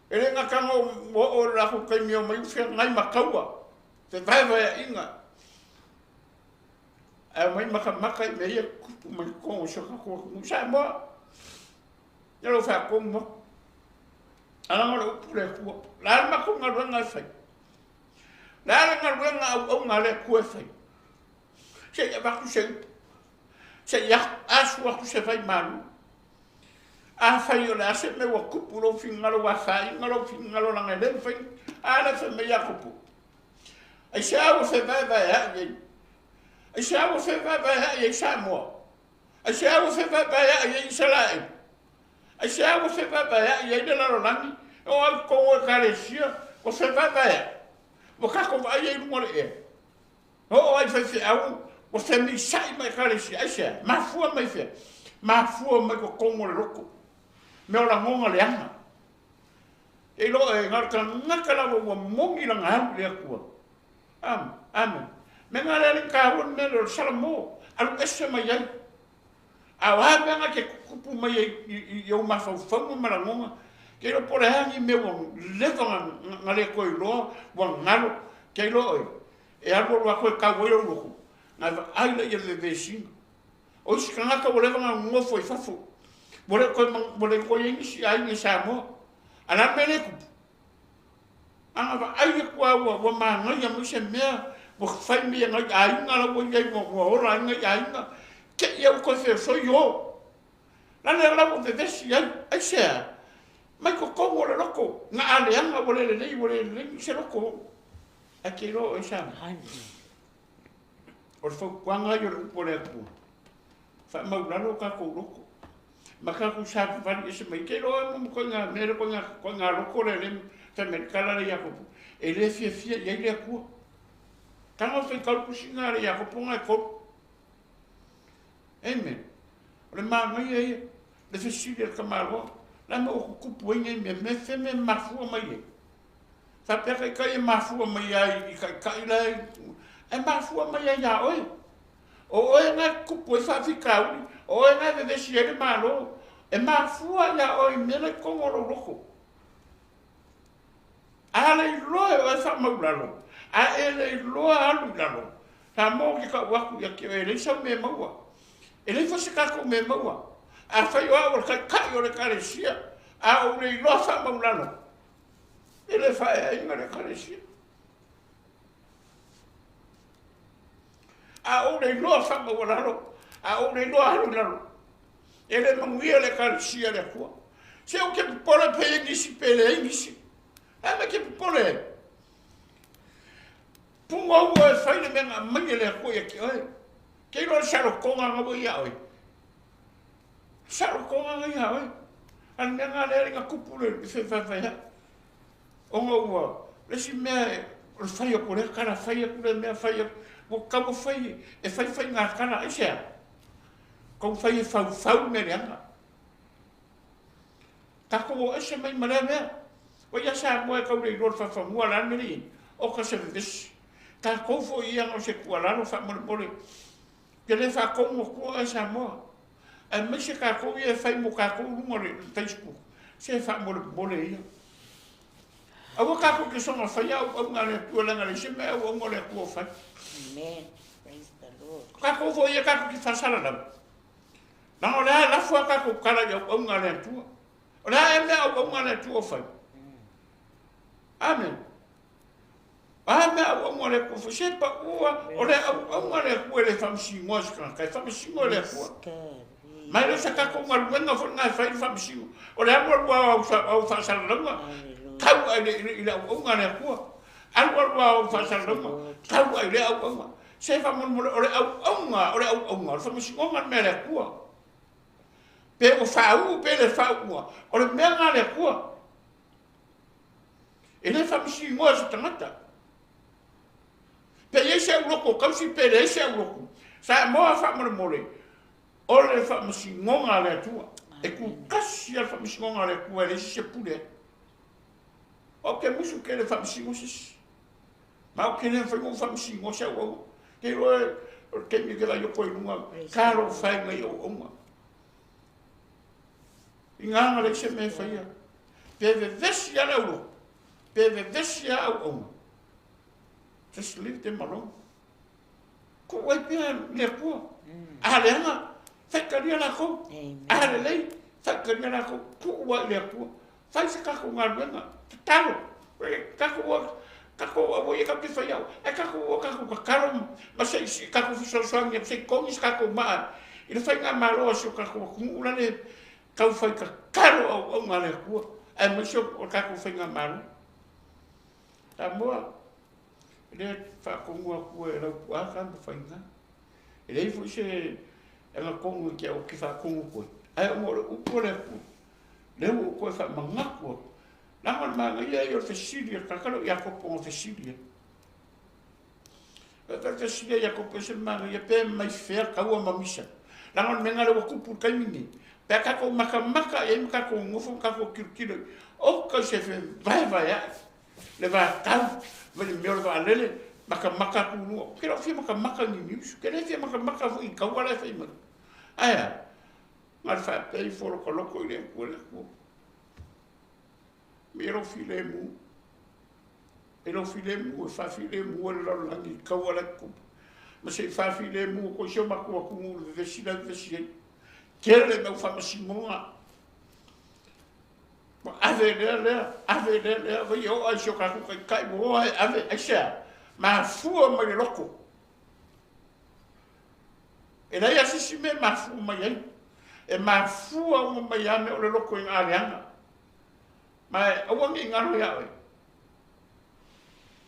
ele nga ka mo o la ku kan eu mai fi ngai makaua te vai inga e mai maka me ia kupu mai ko so kako mu sa mo Yo fa como ala ngalo pule ku la ma ku ngalo nga fa la ngalo nga o ngale ku fa se ya ba ku se ya asu ku se fa mal a fa yo la se me wa ku pulo fin ngalo wa fa ngalo la ngale fa ala fa me ya ku ai sa wo se va ya ye ai sa wo se va ya ye sa mo ai sa wo se va ya ye sa la ai se a você vai para e ainda lá no nami o com o carecia você vai para o caco vai aí no morrer o ai faz a você me sai mais carecia ai se ma fua mais fe ma fua mais com o louco meu la monga le anga e lo e ngaka la o mongi la ngal le ku amen me ngala le ka won me lo salmo al esse mai a wa nga ke kupu mai eu ma fa marangonga ke lo por hangi me won le van ngale ko lo won ngalo ke lo e algo lo ko ka wo lo na ai le ye le vecino o si kana ka wole van ngo foi fafu wole ko yin si ai ni sa mo ana mele ku ana va ai ko wo ma nga mu se me wo fa mi nga ai ngalo wo ye wo ra nga ai nga que eu conheço sou eu lá na lá de desse aí se mas como o louco na aliança vole le se louco aquilo é chama o foi quando eu por aqui fa mau lá no caco louco mas caco sabe vai esse mas que lo não conha mero conha louco le também cala le Jacob ele fia e ele é cu quando foi calco cozinhar Jacob ponga co Amen. Le mai ai le fesilia kamaro la mo ku puinga me fe me mafu mai. Sa peka kai mafu mai ai kai la e mafu mai ai ya oi. O na ku pu fa ficar o na de fesilia malo e mafu ya oi me le como lo loco. Ale lo e fa maulalo. A ele lo alu lalo. Ta mo ki ka wa ku ya ki ele sa me maua. Ele fosse kako me maua. A fai o kai o le carecia. A o le lofa maulano. Ele fai a inga le carecia. A o le lofa maulano. A o le lofa maulano. Ele manguia le carecia le kua. Se o que pole pe ingisi pele ingisi. A me que pole. Punga o fai le menga mangi le kua ki oi. Que lo saro konga ngabo ia oi. Saro konga ia oi. An nga le nga kupule se fa fa. Ongo wa. Le si me o fai o kore cara fai o kore me fai o kabo fai e fai nga kana isia. Ko fai fa me nga. Ta ko ese mai mare me. O ya sa mo ka uri ro fa mo la me o ka se vis. Ta ko fo ia no se kuala no fa mo que le fa como ko esa mo a me se ka ko e fai mo ka ko lunga le Facebook se fa mo le ia awa ka ko ke so ma fai au ngale tu la ngale se me au ngale ko fai Amen. Praise the Lord. ka ko vo ia ka ko ki fa sala la na ola la fo ka ko kala ya au ngale tu ola e me au ngale tu fai amen ame au ngale ko fo se pa ua ola au ngale ko le fam si mo ska ka fam si mo le ko mai le sa ka ko ngal wenga fo ngai fai fam si o le amo au fa sala longa kau ai le au ngale ko au fa sala longa kau ai le au se fa mo o le au nga fam si ngal me le ko pe o fa pe le fa o le me ngale ko e le fam si mo sa tangata pe ese loko ka si pe ese loko sa mo fa mo le o le fa masi ngonga le tua e ku kasi al fa masi ngonga le ku ele se pule o ke musu ke le fa masi ngosis ma o ke le fa masi ngosa o ke lo ke mi ke la yo ko lunga karo fa ngai o uma inga le se me fa ia pe vesi ya le pe vesi ya o just leave them alone ko wai pe le ku ale nga fakaria la ko ale lei fakaria la ko ku wa le ku fai se ka ko ngalwenga talo ka ko wo ye ka ki fa yau e ka ko ka karo ma se ka ko so so ngi se ko ni ka ko ma ile fai nga malo so ka ko ula le ka fai ka karo o ngale ku e mo so ka ko fai nga malo ta mo le fa ko ngua ku e la ku a ka fai nga ele fu se ela kongo ke o ki fa kongo ko ai mo o ko le ko fa manga ko la ma ia yo fesilia ka ka ya ko po fesilia ka fesilia ya ko po se ma ia pe mai fer ka o ma misa la ma menga le ko pu ka mini pe ka ko maka e ka ko ngofo ka ko kirkilo o ka se fe vai ya le va ka le me va lele maka ku no ke lo fi maka ni ni ke le fi maka fu i ka wala fe ma aya mal fa pe fo ko loko ile ko le ko miro file mu elo file mu fa file mu lo la ni ka wala ko ma se fa file mu ko sho ma ko mu de sila de sila kele me fa ma simonga ave le va yo a sho ka ko kai mo ave acha ma fu ma le loko e la ya si me ma fu ma ya e ma fu o ma ya me o le loko in alianga ma o wangi ngaro ya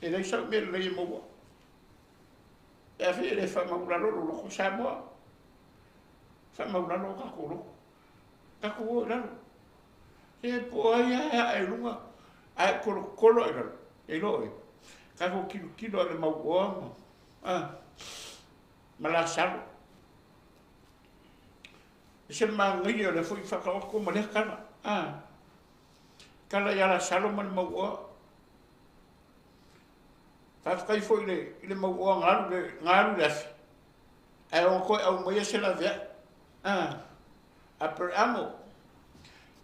e la sa me le mo e a fi le fa ma ula lo loko sa mo fa ma ula lo ka ko la e po ya e lunga ai kolo e lo ka ko kilo le mau o ma la sa se mangi le foi fa ko mo le kana kala ya la salo man mo fa kai foi le mo ngaru le ai o ko au mo se la via apre amo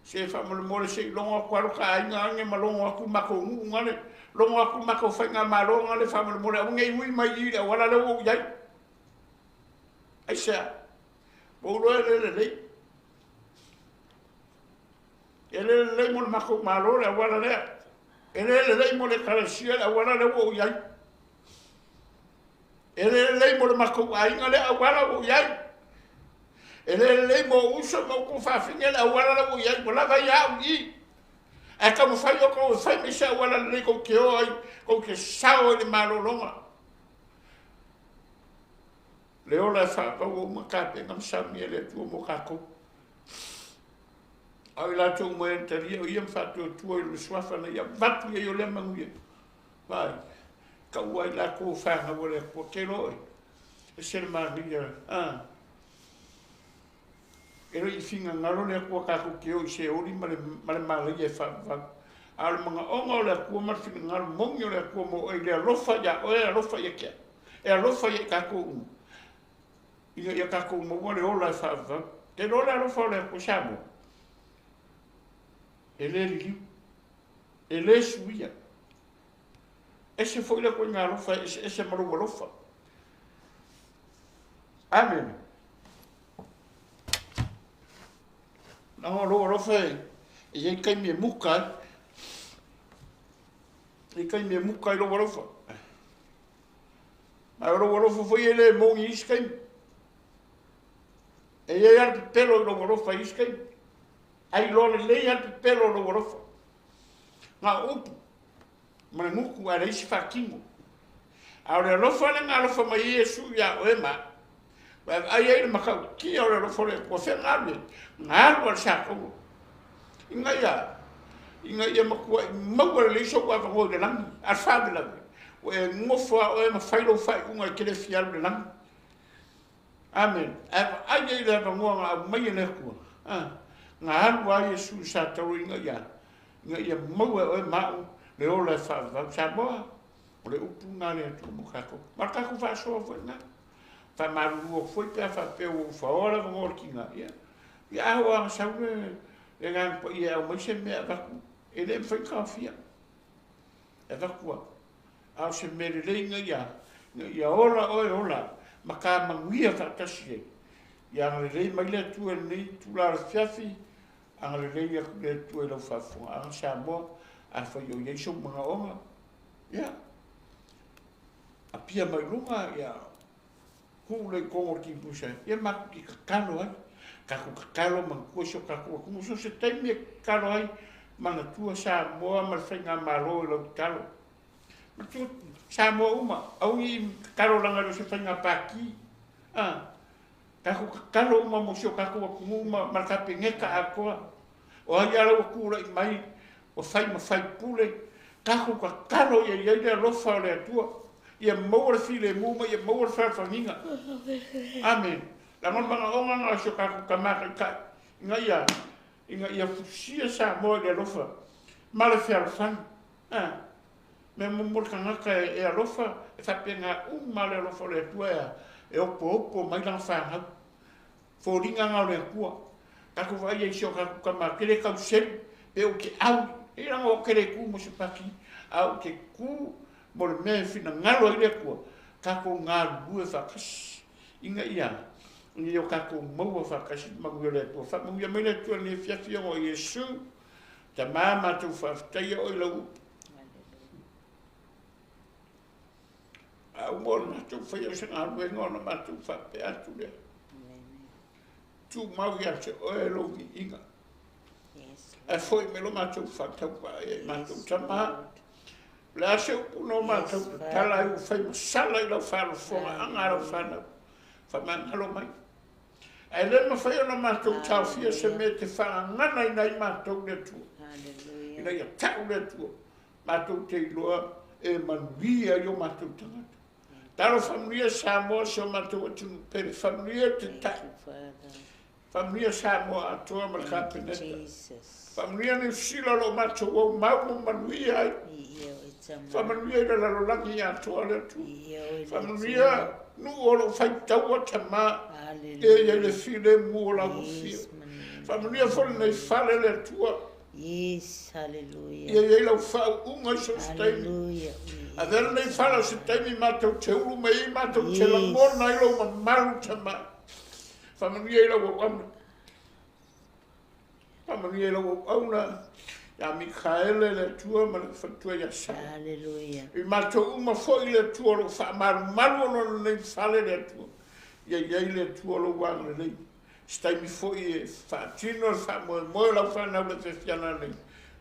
se fa mo le se longo ko ka ai nga ma longo ku ma ko ngale longo ku ma ko fa nga ma longo le fa mo le ngai wi mai ile wala le wo yai ai sa bo lo le ele mo ma ko malo le wala le ele mo le karasia le wala le wo yai ele mo ma ko ai ngale wala wo yai ele mo uso mo ko fa finga le wala le wo yai wala va ya ui e ka mo fa yo ko fa mi sa wala le ko ke oi ko ke sao le malo longa le ola fa pa wo ma ka pe ngam sa mi le tu mo ka ko ai la tu mo enteri o ia fa tu le swafa na ia vatu ia le manguia vai ka wai la ko fa na wole ko ke loi e ser ma ria ero i finga ngaro le ko ka ko ke o se ori male ria fa al manga ongo le ko ma finga ngaro mongo le ko mo e le rofa ya o e rofa ya ke e rofa ya ka ko ia ka ko mo wole ola fa Te lo la fa le ko samo. Ele li. Ele suia. Ese foi le ko ngalo fa ese maru fa. Amen. No lo fa. E kai me muka. E kai me muka lo fa. Ma lo foi ele mo iskai. E ia ia pelo lo gorofa iskai. Ai lo le ia pelo lo gorofa. Ma upu. Ma nguku ara isi fakingo. Ora lo fa nga lo fa mai Yesu ya o ema. Ba ai ai maka ki ora lo fa le ko fe ngale. Ngalo sa ko. Inga ia maku le so kwa ko de lang. Ar fa de lang. O ngofo o ema failo fa unga kele fial de lang. Amen. Ai ai le vangoa mai le ku. Nga wa Yesu sa tau inga ia. Inga ia mau e mau le ola fa sa boa. O le upu nga le tu mo kako. Ma kako fa so fo nga. Fa maru o foi pe fa pe o fa ora mo kinga ia. Ia wa sa le nga po ia o mo se me va. Ele foi confia. E va ku. A se me le inga ia. Ia ola. Maka manguia whakasi e. Ia ngalelei mai le tu e nei tu la fiafi, a ngalelei le tu e lau whafunga. A sa moa, a whai o Yesu mga onga. Ia. A pia mai lunga, ia. Kule kongo ki pusa. Ia maku ki kakalo ai. Kaku kakalo mangkuaso kaku. Kumuso se taimi e kakalo ai. Manga tua sa moa ma whainga maro e lau kakalo. Matu sa moa uma. Au i kakalo langa lo se whainga paki. Kaku kakalo uma mo sio kaku wakumu uma markape ngeka akoa. O ai ala wakura i mai. O whai ma whai pule. Kaku kakalo ia ia lofa o le atua. Ia maura file muma, ia maura whawhanginga. Amen. Langon mga onga nga sio kaku kamaka kai. Inga ia fusia sa moa le lofa. Mala whialwhang. Me mumur kangaka e alofa, e whapenga male alofa le tua e opo mai lang whangau. Fōringa ngau le kua. Kaku vai e sio kaku kama kere kau seri, e o ke au, e ranga o kere ku mo se paki, au ke ku mo le mea whina ngalo i le kua. Kaku ngā lue whakas, inga ia. Ni o kaku maua whakas, maua le tua. Whamaua mai le tua ni whiawhia o Yesu, ta māma tu whawhtaia o i lau. Au mōna mātou whai au sanga arue ngona mātou whape atu lea. Tu mau ia te oe logi inga. E foi me lo mātou whatau pa e mātou tamā. Le ase upu no mātou tala u whai masala i lau whāro whonga angaro whanau. Whamangalo mai. E le ma whai ona mātou tau fia se me te whangana i nei mātou le tua. Ina ia tau le tua. Mātou te iloa e manuia i o mātou tangata. Taro familia Samoa so matou atu pere familia te tai. Familia Samoa atoa ma kapeneta. Familia ni sila lo matou o mau manuia ai. Familia i la lolangi atoa le tu. Familia nu o lo fai taua tama e le file mu o la mufia. Familia fole nei fale le tua. Yes, hallelujah. Ia lau whau unga so staimi. Hallelujah. A vera nei whala so staimi mātou te uru mei, mātou te langona i lau ma maru tama. Whamanuia i lau o auna. Whamanuia i lau o auna. Ia Mikaele le tua ma le whatua ia sa. Hallelujah. I mātou uma foi le tua lo whamaru maru ono nei whale le tua. Ia iei le tua lo wang le nei. Staimi foi e whaatino le whamoe lau whanau le whiana nei.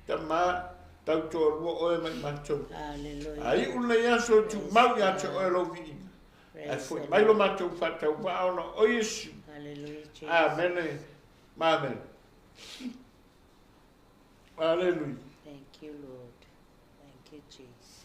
Ta mā tau toa rua oe mai mātou. Hallelujah. Ai una ia so tu mau ia te oe lo vi. Ai foi mai lo mātou whatau wa ona o Yesu. Hallelujah, Jesus. Amen. Amen. Hallelujah. Thank you, Lord. Thank you, Jesus.